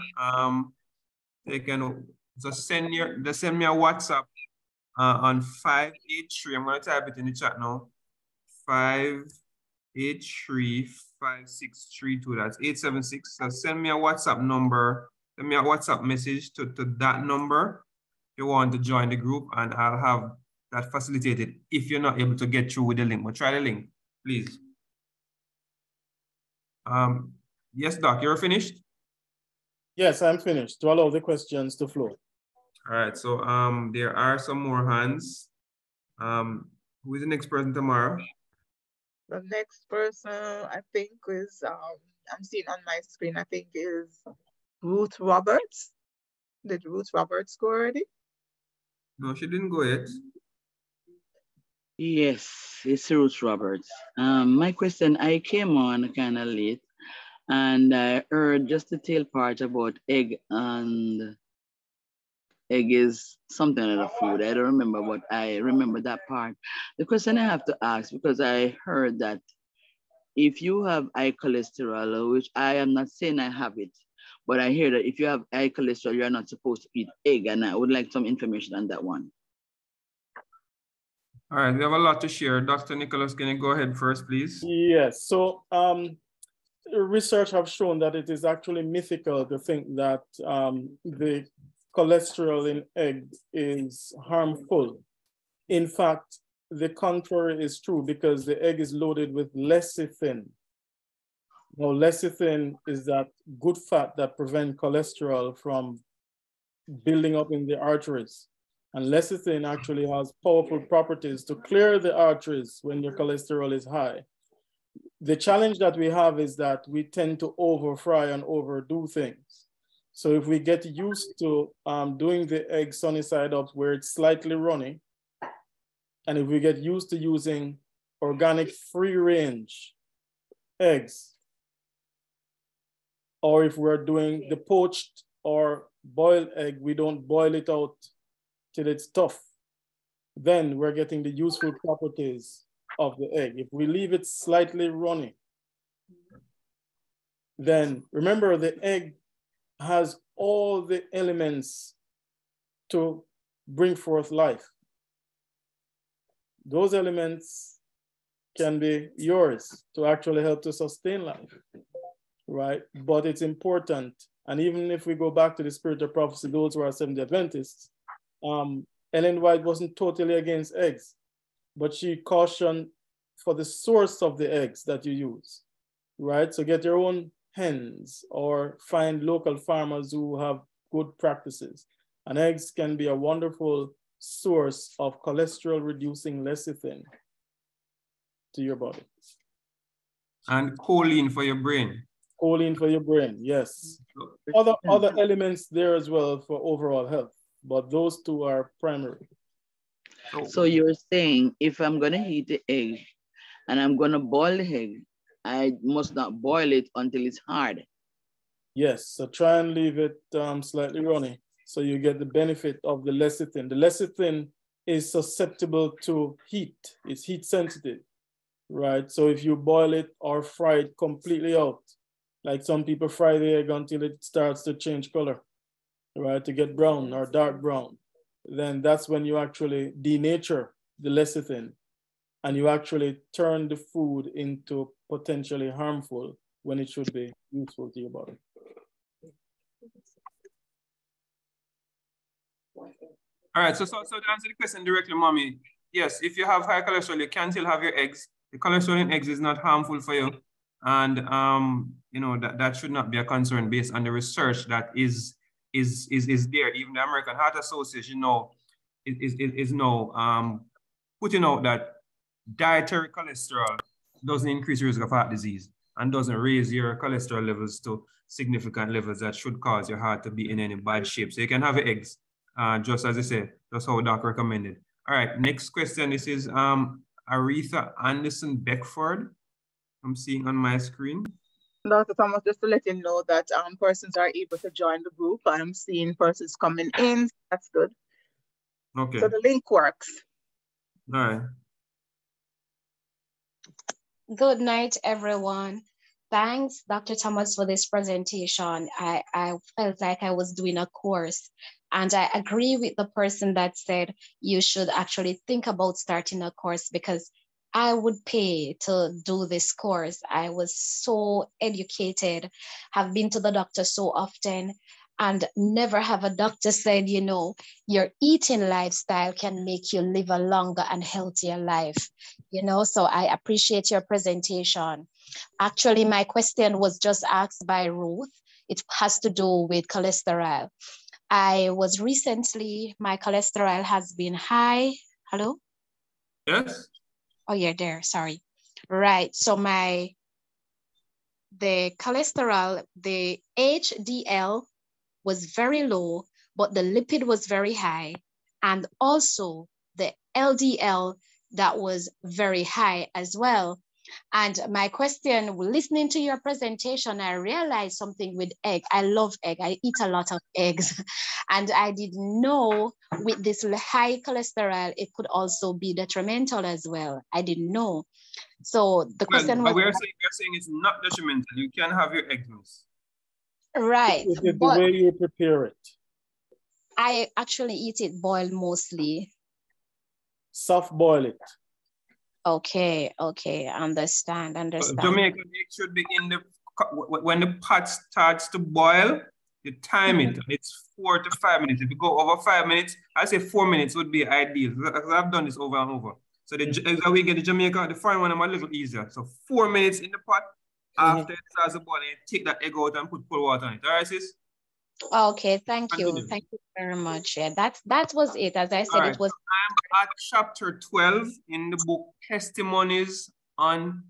They can just send me a WhatsApp on 583. I'm going to type it in the chat now. 583-5632. That's 876. So send me a WhatsApp number. Send me a WhatsApp message to that number if you want to join the group, and I'll have that facilitated if you're not able to get through with the link. But try the link, please. Yes, Doc, you're finished? Yes, I'm finished to allow the questions to flow. All right, so there are some more hands. Who is the next person tomorrow? The next person I think is, I'm seeing on my screen, I think is Ruth Roberts. Did Ruth Roberts go already? No, she didn't go yet. Yes, it's Ruth Roberts. My question, I came on kind of late and I heard just the tail part about egg, and egg is something of the food. I don't remember, but I remember that part. The question I have to ask, because I heard that if you have high cholesterol, which I am not saying I have it, but I hear that if you have high cholesterol, you're not supposed to eat egg, and I would like some information on that one. All right, we have a lot to share. Dr. Nicholas, can you go ahead first, please? Yes, so research have shown that it is actually mythical to think that the cholesterol in egg is harmful. In fact, the contrary is true because the egg is loaded with lecithin. Now, lecithin is that good fat that prevents cholesterol from building up in the arteries. And lecithin actually has powerful properties to clear the arteries when your cholesterol is high. The challenge that we have is that we tend to over fry and overdo things. So if we get used to doing the egg sunny side up where it's slightly runny, and if we get used to using organic free range eggs, or if we're doing the poached or boiled egg, we don't boil it out till it's tough, then we're getting the useful properties of the egg. If we leave it slightly runny, then remember the egg has all the elements to bring forth life. Those elements can be yours to actually help to sustain life. right? But it's important. And even if we go back to the spirit of prophecy, those who are Seventh-day Adventists, Ellen White wasn't totally against eggs, but she cautioned for the source of the eggs that you use, right? So get your own hens or find local farmers who have good practices. And eggs can be a wonderful source of cholesterol reducing lecithin to your body. And choline for your brain. Choline for your brain, yes. Other elements there as well for overall health, but those two are primary. So you're saying if I'm gonna eat the egg and I'm gonna boil the egg, I must not boil it until it's hard. Yes, so try and leave it slightly runny so you get the benefit of the lecithin. The lecithin is susceptible to heat. It's heat sensitive, right? So if you boil it or fry it completely out, like some people fry the egg until it starts to change color, right? To get brown or dark brown, then that's when you actually denature the lecithin and you actually turn the food into potentially harmful when it should be useful to your body. All right, so to answer the question directly, mommy, yes, if you have high cholesterol, you can still have your eggs. The cholesterol in eggs is not harmful for you. And you know, that should not be a concern based on the research that is there. Even the American Heart Association, you know, is now putting out that dietary cholesterol doesn't increase the risk of heart disease and doesn't raise your cholesterol levels to significant levels that should cause your heart to be in any bad shape. So you can have eggs, just as I said, that's how Doc recommended. All right, next question. This is Aretha Anderson Beckford. I'm seeing on my screen. Dr. Thomas, just to let you know that persons are able to join the group. I'm seeing persons coming in. That's good. Okay. So the link works. All right. Good night, everyone. Thanks, Dr. Thomas, for this presentation. I felt like I was doing a course, and I agree with the person that said you should actually think about starting a course, because I would pay to do this course. I was so educated, have been to the doctor so often, and never have a doctor said, you know, your eating lifestyle can make you live a longer and healthier life, you know, so I appreciate your presentation. Actually, my question was just asked by Ruth. It has to do with cholesterol. I was recently, my cholesterol has been high. Hello? Yes. Oh, you're there, sorry. Right, so the cholesterol, the HDL was very low, but the lipid was very high. And also the LDL, that was very high as well. And my question, listening to your presentation, I realized something with egg. I love egg. I eat a lot of eggs. And I didn't know with this high cholesterol, it could also be detrimental as well. I didn't know. So the question was— we're saying it's not detrimental. You can have your eggs. Right. It is the way you prepare it. I actually eat it boiled mostly. Soft boil it. Okay, understand. Jamaican egg should be in the, when the pot starts to boil, you time it. It's 4 to 5 minutes. If you go over 5 minutes, I say 4 minutes would be ideal. I've done this over and over. So the we get the Jamaican, the foreign one, I'm a little easier. So 4 minutes in the pot. After it starts to boil, you take that egg out and put cold water on it. All right, sis? Okay, thank you. Thank you very much. Yeah, that was it. As I said, right. It was— I'm at chapter 12 in the book Testimonies on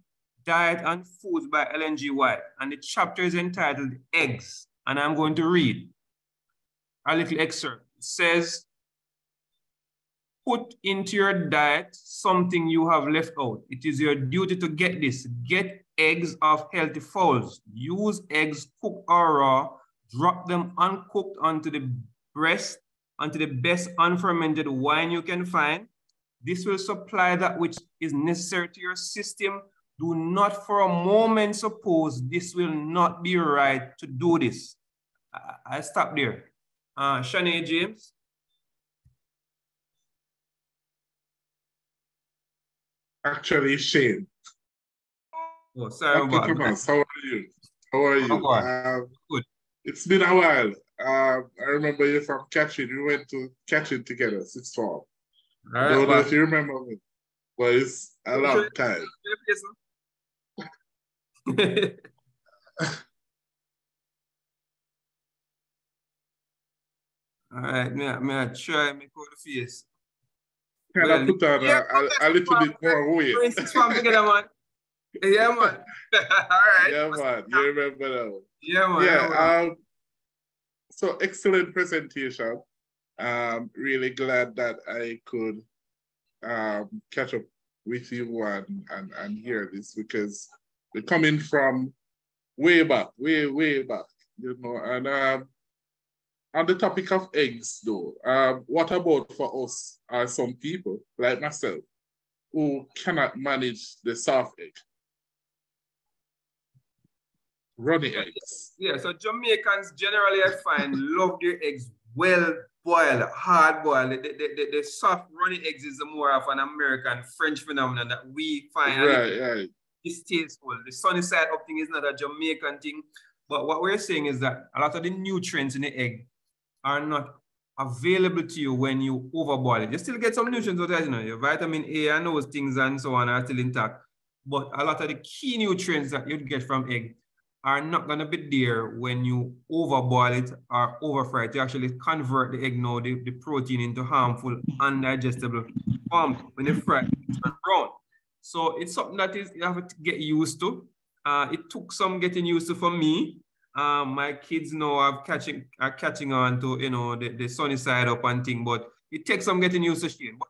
Diet and Foods by Ellen G. White. And the chapter is entitled Eggs. And I'm going to read a little excerpt. It says, put into your diet something you have left out. It is your duty to get this. Get eggs of healthy fowls. Use eggs cooked or raw. Drop them uncooked onto the best unfermented wine you can find. This will supply that which is necessary to your system. Do not for a moment suppose this will not be right to do this. I stop there. Shanae James. Actually, Shane. Oh, sorry Dr. about Thomas, that. how are you? How are you? Good. It's been a while. I remember you from catching. We went to catching together, 6th form. I don't know if you remember me, but it's a long time. All right, may I try me go to face. Kind of put on a little bit more weight. Together, man. Yeah, man. All right. Yeah, man. You remember that one. Yeah, man. Yeah. So excellent presentation. Really glad that I could catch up with you and hear this, because we're coming from way back, way back, you know. And on the topic of eggs, though, what about for us, some people like myself who cannot manage the soft egg? Runny eggs. Yeah, so Jamaicans generally, I find, love their eggs well boiled, hard boiled. The soft runny eggs is more of an American French phenomenon that we find right. distasteful. The sunny side up thing is not a Jamaican thing. But what we're saying is that a lot of the nutrients in the egg are not available to you when you overboil it. You still get some nutrients out of it, you know, your vitamin A and those things and so on are still intact. But a lot of the key nutrients that you'd get from egg are not going to be there when you overboil it or overfry it. You actually convert the egg now, the protein, into harmful, undigestible form when you fry it, it's brown. So it's something that you have to get used to. It took some getting used to for me. My kids now are catching on to, you know, the sunny side up and thing, but it takes some getting used to shit. But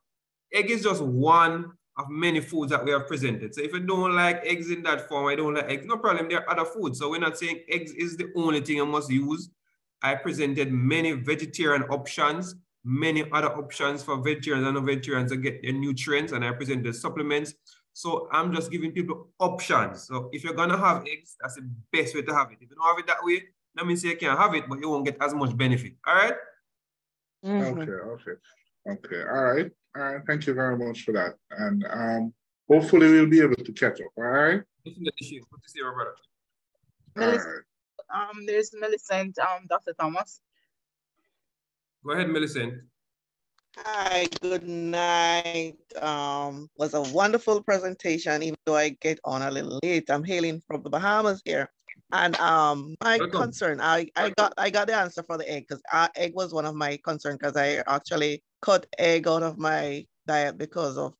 egg is just one of many foods that we have presented. So if you don't like eggs in that form, I don't like eggs, no problem, there are other foods. So we're not saying eggs is the only thing you must use. I presented many vegetarian options, many other options for vegetarians and non-vegetarians to get their nutrients, and I presented supplements. So I'm just giving people options. So if you're gonna have eggs, that's the best way to have it. If you don't have it that way, that means you can't have it, but you won't get as much benefit. All right? Okay. All right. Thank you very much for that. And hopefully we'll be able to catch up. All right? Good to see you, brother. There's Millicent, Dr. Thomas. Go ahead, Millicent. Hi, good night. Was a wonderful presentation, even though I get on a little late. I'm hailing from the Bahamas here. And my concern, I got the answer for the egg, because egg was one of my concerns, because I actually cut egg out of my diet because of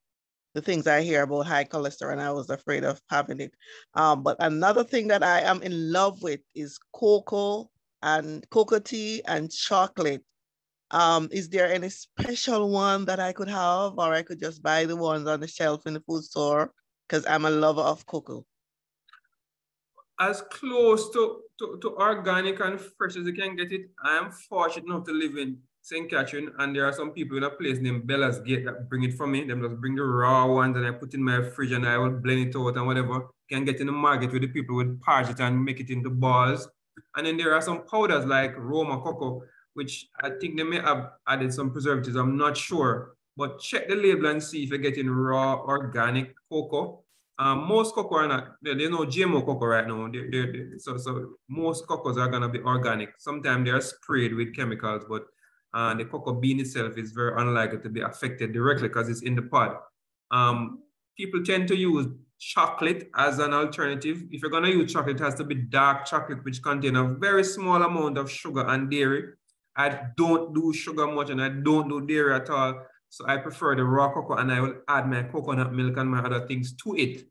the things I hear about high cholesterol, and I was afraid of having it. But another thing that I am in love with is cocoa and cocoa tea and chocolate. Is there any special one that I could have, or I could just buy the ones on the shelf in the food store? Because I'm a lover of cocoa. As close to organic and fresh as you can get it. I am fortunate enough to live in St. Catherine, and there are some people in a place named Bella's Gate that bring it for me. They just bring the raw ones and I put in my fridge and I will blend it out and whatever. Can get in the market with the people would parch it and make it into balls. And then there are some powders like Roma cocoa, which I think they may have added some preservatives. I'm not sure, but check the label and see if you're getting raw organic cocoa. Most cocoa are not, there's no GMO cocoa right now. So most cocos are gonna be organic. Sometimes they're sprayed with chemicals, but the cocoa bean itself is very unlikely to be affected directly because it's in the pod. People tend to use chocolate as an alternative. If you're gonna use chocolate, it has to be dark chocolate, which contains a very small amount of sugar and dairy. I don't do sugar much and I don't do dairy at all. So I prefer the raw cocoa, and I will add my coconut milk and my other things to it.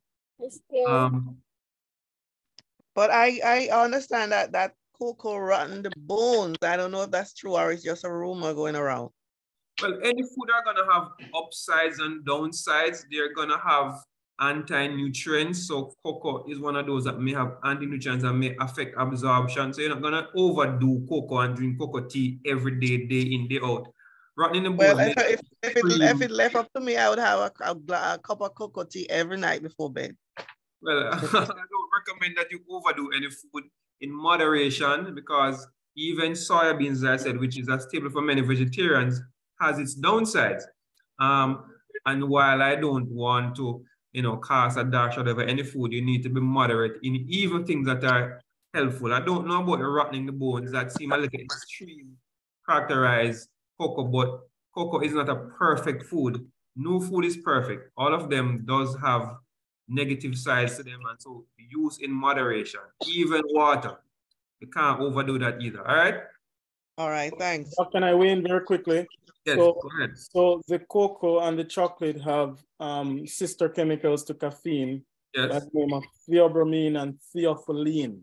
But I understand that cocoa rotten the bones. I don't know if that's true or it's just a rumor going around. Well, any food are gonna have upsides and downsides. They're gonna have anti-nutrients. So cocoa is one of those that may have anti-nutrients and may affect absorption. So you're not gonna overdo cocoa and drink cocoa tea every day, day in, day out. Rotten in the well, bones, if it left up to me, I would have a cup of cocoa tea every night before bed. Well, I don't recommend that you overdo any food in moderation, because even soybeans, as I said, which is a staple for many vegetarians, has its downsides. And while I don't want to, cast a dash or whatever, any food, you need to be moderate in even things that are helpful. I don't know about the rotting the bones. That seem a little extreme characterize cocoa, but cocoa is not a perfect food. No food is perfect. All of them does have negative sides to them, and so use in moderation. Even water, you can't overdo that either. All right. All right, thanks. Can I weigh in very quickly? Yes, so, go ahead. So the cocoa and the chocolate have sister chemicals to caffeine. Yes. By the name of theobromine and theophylline.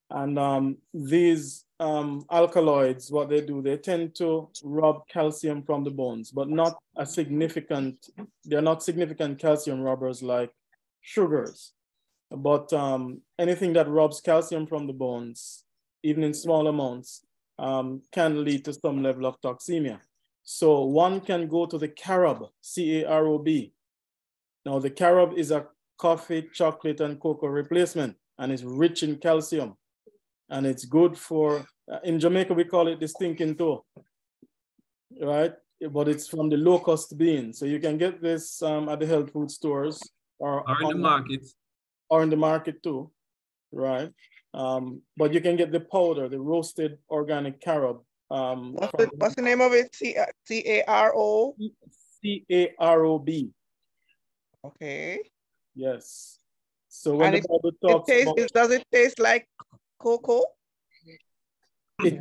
And these alkaloids, what they do, they tend to rob calcium from the bones, but not a significant, they're not significant calcium robbers like sugars. But anything that robs calcium from the bones, even in small amounts, can lead to some level of toxemia. So one can go to the carob, C-A-R-O-B. Now the carob is a coffee, chocolate, and cocoa replacement, and it's rich in calcium. And it's good for, in Jamaica, we call it the stinking toe, right? But it's from the locust bean. So you can get this at the health food stores or in the market. Or in the market too, right? But you can get the powder, the roasted organic carob. What's the name of it? C-A-R-O? C-A-R-O-B. Okay. Yes. So when the Bible talks does it taste like cocoa? It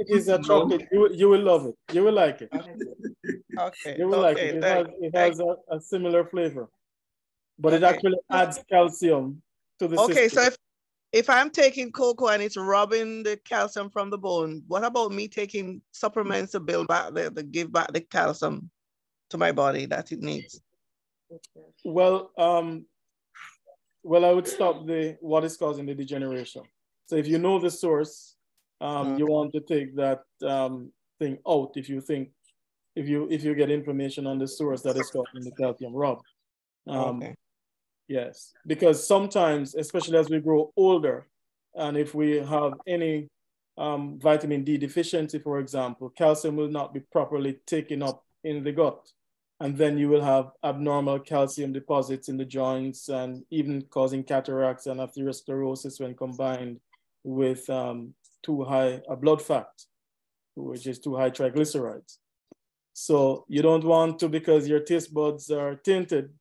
is a chocolate. You will love it. You will like it. Okay. You will like it. It has a similar flavor, but it actually adds calcium to the system. Okay, so if I'm taking cocoa and it's robbing the calcium from the bone, what about me taking supplements to build back to give back the calcium to my body that it needs? Well, I would stop what is causing the degeneration. So if you know the source, you want to take that thing out if you think, if you get information on the source that is causing the calcium rob. Yes, because sometimes, especially as we grow older, and if we have any vitamin D deficiency, for example, calcium will not be properly taken up in the gut. And then you will have abnormal calcium deposits in the joints and even causing cataracts and atherosclerosis when combined with too high a blood fat, which is too high triglycerides. So you don't want to, because your taste buds are tainted,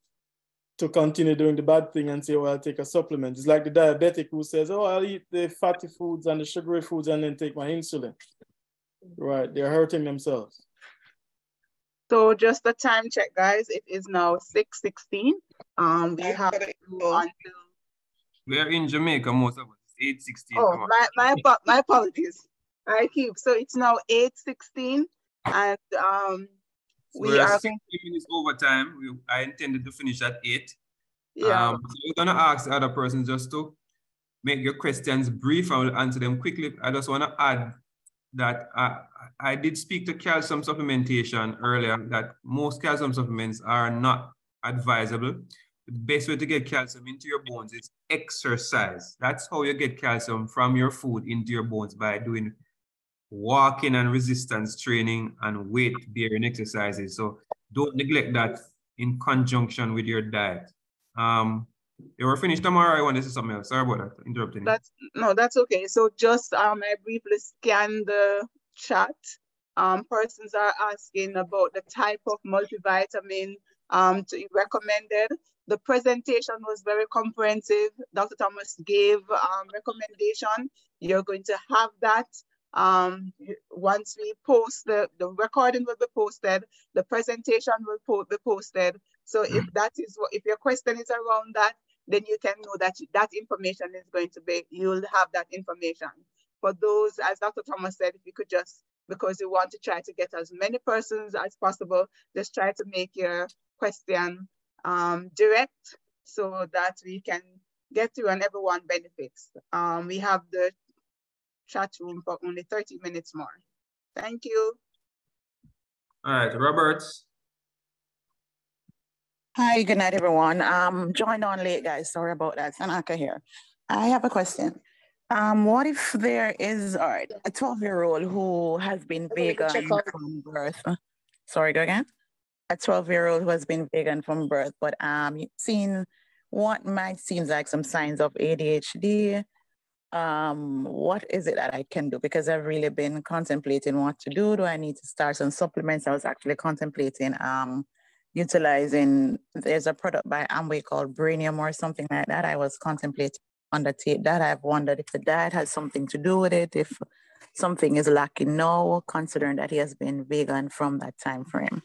to continue doing the bad thing and say, well, I'll take a supplement. It's like the diabetic who says, oh, I'll eat the fatty foods and the sugary foods and then take my insulin. Right, they're hurting themselves. So just a time check, guys. It is now 6:16. We have until... We're in Jamaica, most of us. 8:16. Oh, my apologies. I keep. So it's now 8:16, and we are 60 minutes overtime. I intended to finish at 8. Yeah. So we're gonna ask the other person just to make your questions brief. I will answer them quickly. I just want to add that I did speak to calcium supplementation earlier, that most calcium supplements are not advisable. The best way to get calcium into your bones is exercise. That's how you get calcium from your food into your bones, by doing walking and resistance training and weight bearing exercises. So don't neglect that in conjunction with your diet. You were finished tomorrow. I want to say something else. Sorry about that, interrupting. That's okay. So just I briefly scanned the chat. Persons are asking about the type of multivitamin recommended. The presentation was very comprehensive. Dr. Thomas gave recommendation. You're going to have that. Once we post the recording will be posted, the presentation will be posted. So if your question is around that, then you can know that that information is going to be, you'll have that information. For those, as Dr. Thomas said, if you could just, because you want to try to get as many persons as possible, just try to make your question direct so that we can get through and everyone benefits. We have the chat room for only 30 minutes more. Thank you. All right, Robert. Hi, good night, everyone. Joined on late, guys. Sorry about that. Sanaka here. I have a question. What if there is a 12-year-old who has been vegan from birth? Sorry, go again? A 12-year-old who has been vegan from birth, but seen what might seem like some signs of ADHD what is it that I can do? Because I've really been contemplating what to do. Do I need to start some supplements? I was actually contemplating utilizing, there's a product by Amway called Brainium or something like that. I was contemplating on the tape that. I've wondered if the diet has something to do with it, if something is lacking now, considering that he has been vegan from that time frame.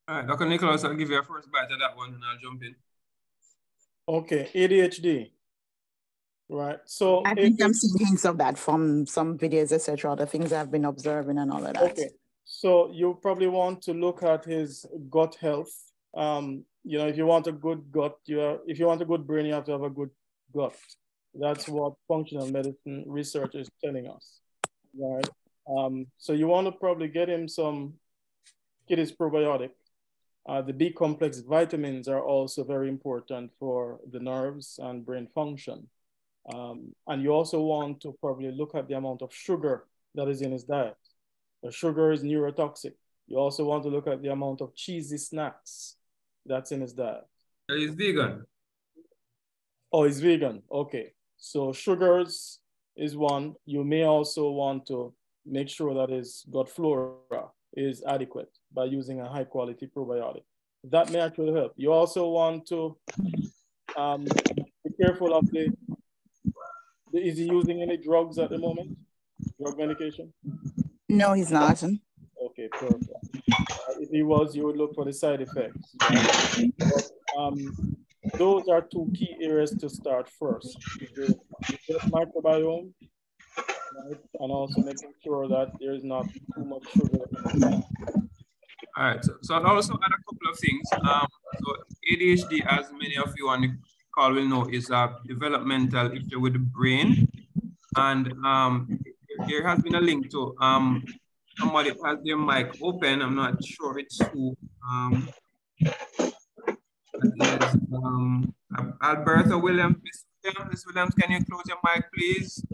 All right, Dr. Nicholas, I'll give you a first bite of that one and I'll jump in. Okay, ADHD. Right. So I think I'm seeing hints of that from some videos, etc., the things I've been observing and all of that. Okay. So you probably want to look at his gut health. You know, if you want a good gut, if you want a good brain, you have to have a good gut. That's what functional medicine research is telling us, right? So you want to probably get his probiotic. The B complex vitamins are also very important for the nerves and brain function. And you also want to probably look at the amount of sugar that is in his diet. The sugar is neurotoxic. You also want to look at the amount of cheesy snacks that's in his diet. He's vegan. Oh, he's vegan. Okay. So sugars is one. You may also want to make sure that his gut flora is adequate by using a high quality probiotic. That may actually help. You also want to be careful of is he using any drugs at the moment? Drug medication? No, he's not. Okay, perfect. If he was, you would look for the side effects. Right? But, those are two key areas to start first. The microbiome, right? And also making sure that there is not too much sugar in the diet. All right, so I'll also add a couple of things. So ADHD, as many of you on the call will know, is a developmental issue with the brain. And there has been a link to somebody has their mic open. I'm not sure it's who. That is Alberta Williams. Miss Williams, can you close your mic, please?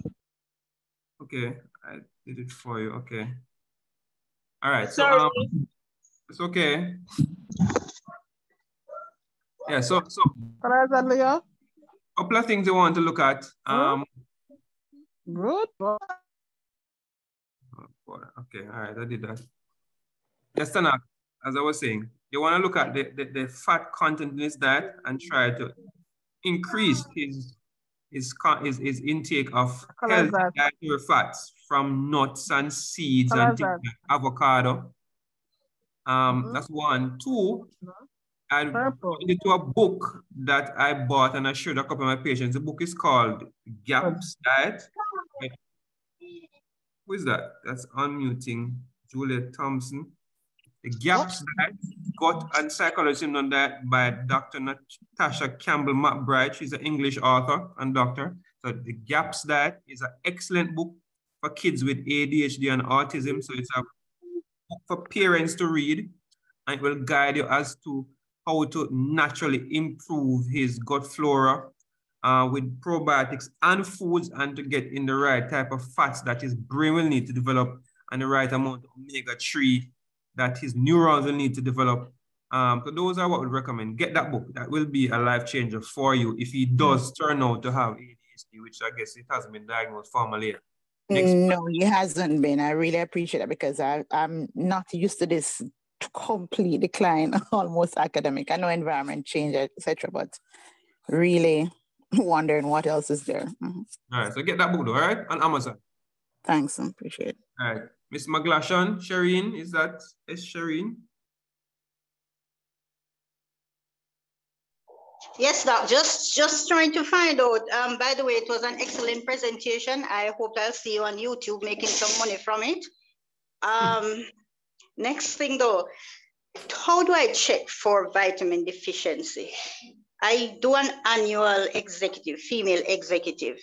Okay, I did it for you. Okay. All right. So it's okay. Yeah. So a couple of things I want to look at. Good. Okay. All right. I did that. Yes, Tanak, as I was saying, you want to look at the fat content in his diet and try to increase his intake of healthy dietary fats from nuts and seeds and things like avocado. That's one. Two, I went into a book that I bought and I showed a couple of my patients. The book is called GAPS Diet. Who is that? That's unmuting. Juliet Thompson. The GAPS Diet, Gut and Psychology on that by Dr. Natasha Campbell McBride. She's an English author and doctor. So the GAPS Diet is an excellent book for kids with ADHD and autism. So it's a book for parents to read, and it will guide you as to how to naturally improve his gut flora with probiotics and foods, and to get in the right type of fats that his brain will need to develop and the right amount of omega-3 that his neurons will need to develop. So those are what we recommend. Get that book. That will be a life changer for you if he does turn out to have ADHD, which I guess it hasn't been diagnosed formally yet. No, he hasn't been. I really appreciate it because I'm not used to this complete decline, almost academic. I know environment change, etc., but really wondering what else is there. All right, so get that book, all right, on Amazon. Thanks, I appreciate it. All right, Miss McGlashan, Shireen, is Shireen? Yes, Doc. Just trying to find out. By the way, it was an excellent presentation. I hope I'll see you on YouTube making some money from it. Next thing though, how do I check for vitamin deficiency? I do an annual female executive.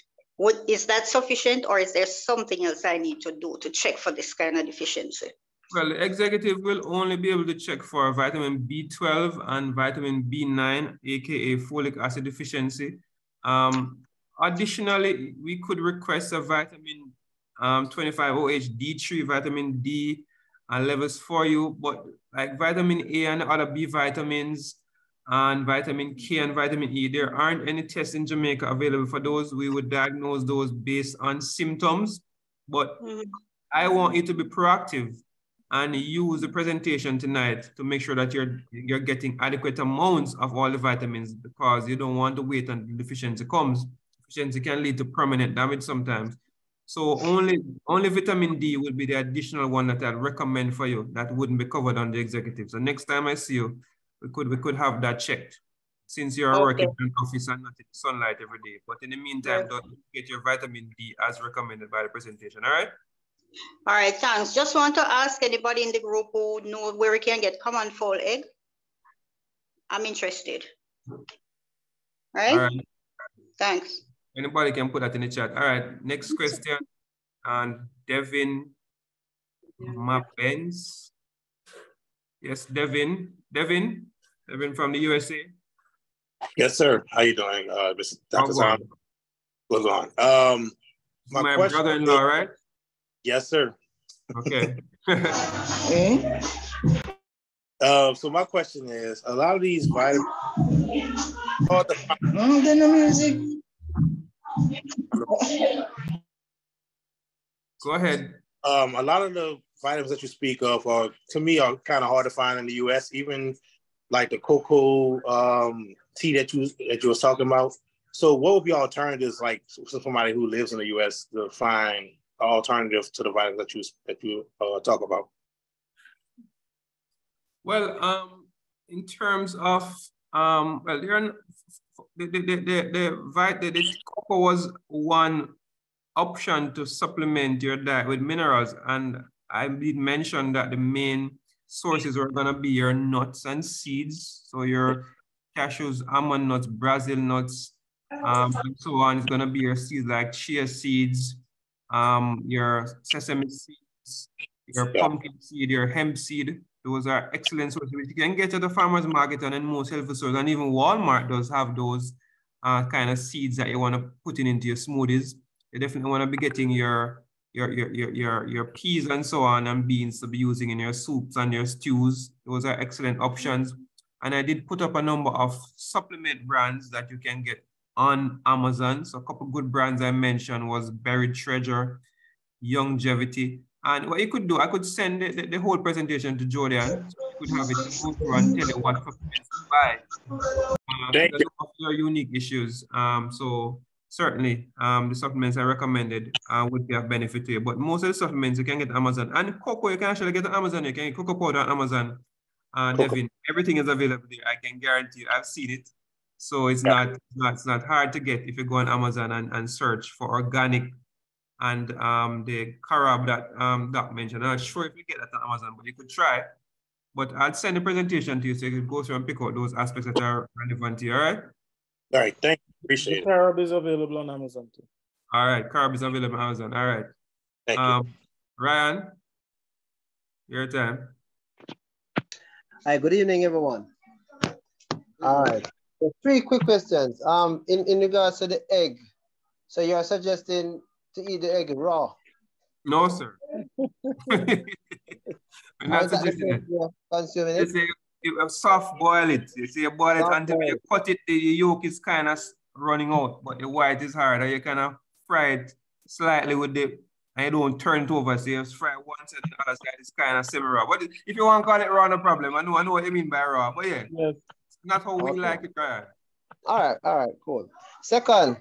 Is that sufficient, or is there something else I need to do to check for this kind of deficiency? Well, the executive will only be able to check for vitamin B12 and vitamin B9, aka folic acid deficiency. Additionally, we could request a vitamin 25-OH D3, vitamin D levels for you, but like vitamin A and other B vitamins, and vitamin K and vitamin E. There aren't any tests in Jamaica available for those. We would diagnose those based on symptoms, but I want you to be proactive and use the presentation tonight to make sure that you're getting adequate amounts of all the vitamins, because you don't want to wait until deficiency comes. Deficiency can lead to permanent damage sometimes. So only vitamin D would be the additional one that I'd recommend for you that wouldn't be covered on the executive. So next time I see you, we could have that checked, since you're working in an office and not in sunlight every day. But in the meantime, don't get your vitamin D as recommended by the presentation, all right? All right, thanks. Just want to ask anybody in the group who know where we can get common fall egg. I'm interested. All right? Thanks. Anybody can put that in the chat. All right, next question. And Devin Mabens. Yes, Devin from the USA. Yes, sir. How you doing, Mr. Dr. Zahn? What's on? My brother-in-law, right? Yes, sir. Okay. So my question is, a lot of these vitamins. Go ahead. A lot of the vitamins that you speak of are, to me, are kind of hard to find in the U.S. Even like the cocoa tea that you were talking about. So, what would be alternatives, like for somebody who lives in the U.S. to find an alternative to the vitamins that you talk about? Well, in terms of well, the cocoa was one option to supplement your diet with minerals, and I did mention that the main sources are going to be your nuts and seeds. So your cashews, almond nuts, Brazil nuts, and so on. It's going to be your seeds like chia seeds, your sesame seeds, your pumpkin seed, your hemp seed. Those are excellent sources which you can get at the farmer's market and in most health stores. And even Walmart does have those kind of seeds that you want to put into your smoothies. You definitely want to be getting your peas and so on, and beans to be using in your soups and your stews. Those are excellent options. And I did put up a number of supplement brands that you can get on Amazon. So a couple good brands I mentioned was Buried Treasure, Longevity. And what you could do, I could send the whole presentation to Jordan. So you could have it to go through and tell you what supplements to buy. Because of your unique issues. So certainly, the supplements I recommended would be of benefit to you. But most of the supplements you can get on Amazon. And cocoa, you can actually get on Amazon. You can get cocoa powder on Amazon. Devin, everything is available there. I can guarantee you. I've seen it. So it's not hard to get if you go on Amazon and search for organic and the carob that Doc mentioned. I'm not sure if you get that on Amazon, but you could try. But I'll send the presentation to you so you can go through and pick out those aspects that are relevant to you, all right? All right, thank you. Appreciate it. The carob is available on Amazon too. All right, carob is available on Amazon. All right. Thank you. Ryan, your time. Hi, good evening, everyone. All right. So 3 quick questions. In regards to the egg, so you're suggesting to eat the egg raw? No, sir. I'm not suggesting it. Consuming it. You soft boil it. You see, you boil it until you cut it, the yolk is kind of running out, but the white is hard. And you kind of fry it slightly with the, and you don't turn it over. So you fry one side and the other side is kind of semi-raw. But if you want to call it raw, no problem. I know what you mean by raw. But yeah, yes. Not how we like it, right? All right, cool. Second,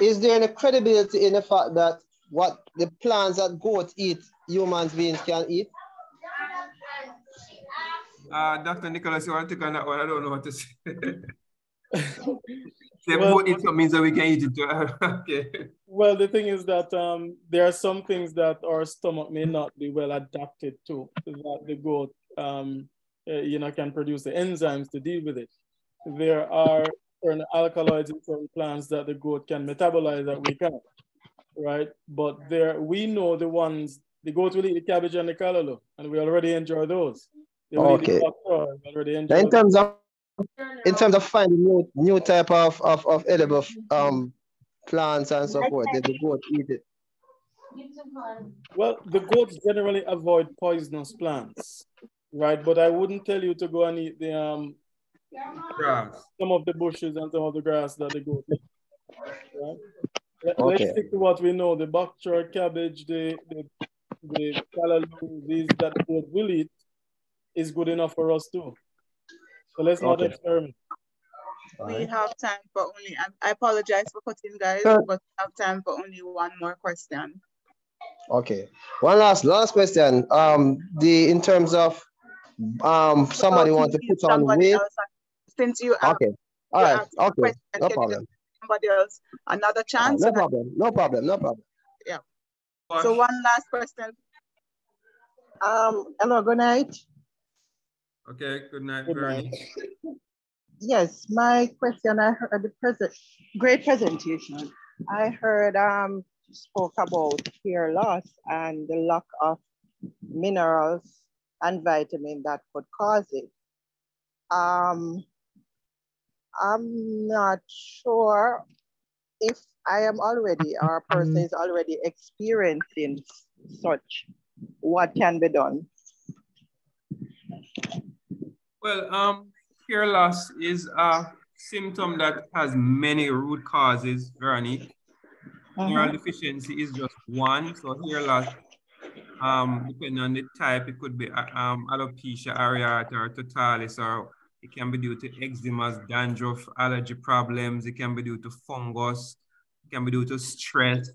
is there any credibility in the fact that what the plants that goats eat, human beings can eat? Dr. Nicholas, you want to take on that one? I don't know what to say. Well, it means that we can eat it too. Okay. Well, the thing is that there are some things that our stomach may not be well adapted to, that the goat can produce the enzymes to deal with it. There are certain alkaloids in certain plants that the goat can metabolize that we can't, right? But we know the goat will eat the cabbage and the callaloo, and we already enjoy those. They will eat the bok choy, we already enjoy in terms of finding new type of edible plants and so forth, the goat eat it. Well, the goats generally avoid poisonous plants, right? But I wouldn't tell you to go and eat the Grass. Some of the bushes and some of the grass that they go to. Right? Let's Okay. stick to what we know. The bok choy, cabbage, the callaloo, these that we will eat is good enough for us too. So let's not experiment. We have time for only, I apologize for cutting guys, Sure. but we have time for only one more question. Okay. One last question. In terms of somebody want to put on weight. Else, since you Okay. All right. Okay. question, No problem. Somebody else another chance. No problem. No problem. No problem. Yeah. So one last question. Hello, good night. Okay, good night, Good Veronique. night. Yes, my question, I heard great presentation. I heard spoke about hair loss and the lack of minerals and vitamin that could cause it. I'm not sure if I am already or a person is already experiencing such, what can be done? Well, hair loss is a symptom that has many root causes, Veronique. Mineral deficiency is just one. So hair loss, depending on the type, it could be alopecia areata or totalis, or it can be due to eczemas, dandruff, allergy problems. It can be due to fungus. It can be due to stress,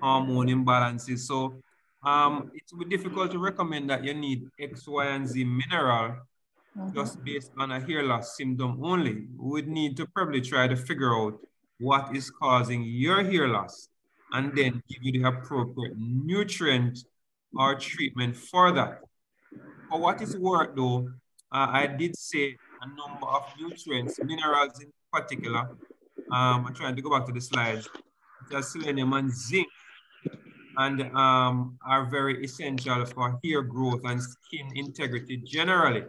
hormone imbalances. So it will be difficult to recommend that you need X, Y, and Z mineral just based on a hair loss symptom only. We would need to probably try to figure out what is causing your hair loss and then give you the appropriate nutrient or treatment for that. For what is worth though, I did say a number of nutrients, minerals in particular. I'm trying to go back to the slides. Just selenium and zinc, and are very essential for hair growth and skin integrity generally.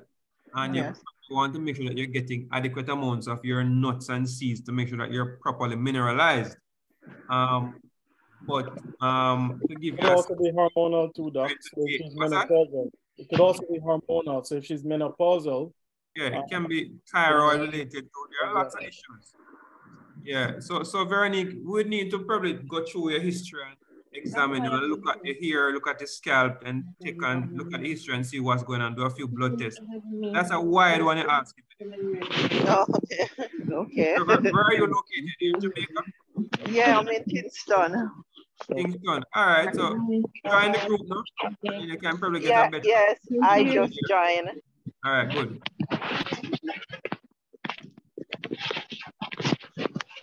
And you want to make sure that you're getting adequate amounts of your nuts and seeds to make sure that you're properly mineralized. But to give it could also be hormonal too, Doc. So if she's menopausal. It could also be hormonal. So if she's menopausal. Yeah, it can be thyroid related too. There are lots of issues. Yeah, so Veronique, we would need to probably go through your history and examine you and look at the hair, look at the scalp, and take and look at the history and see what's going on, do a few blood tests. That's a wide one to ask. Oh, okay. Okay. Where are you located? In Jamaica? Yeah, I'm in Kingston. Kingston. All right, so join the group now. And you can probably get a better. Yes, I just joined. All right, good.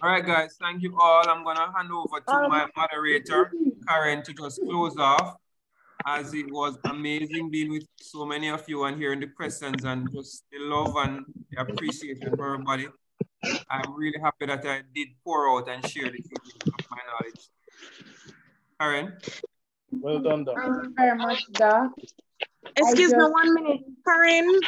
All right, guys, thank you all. I'm going to hand over to my moderator, Karen, to just close off, as it was amazing being with so many of you and hearing the questions and just the love and the appreciation for everybody. I'm really happy that I did pour out and share the my knowledge. Karen? Well done, Doc. Thank you very much, Doc. Excuse me 1 minute, Karen.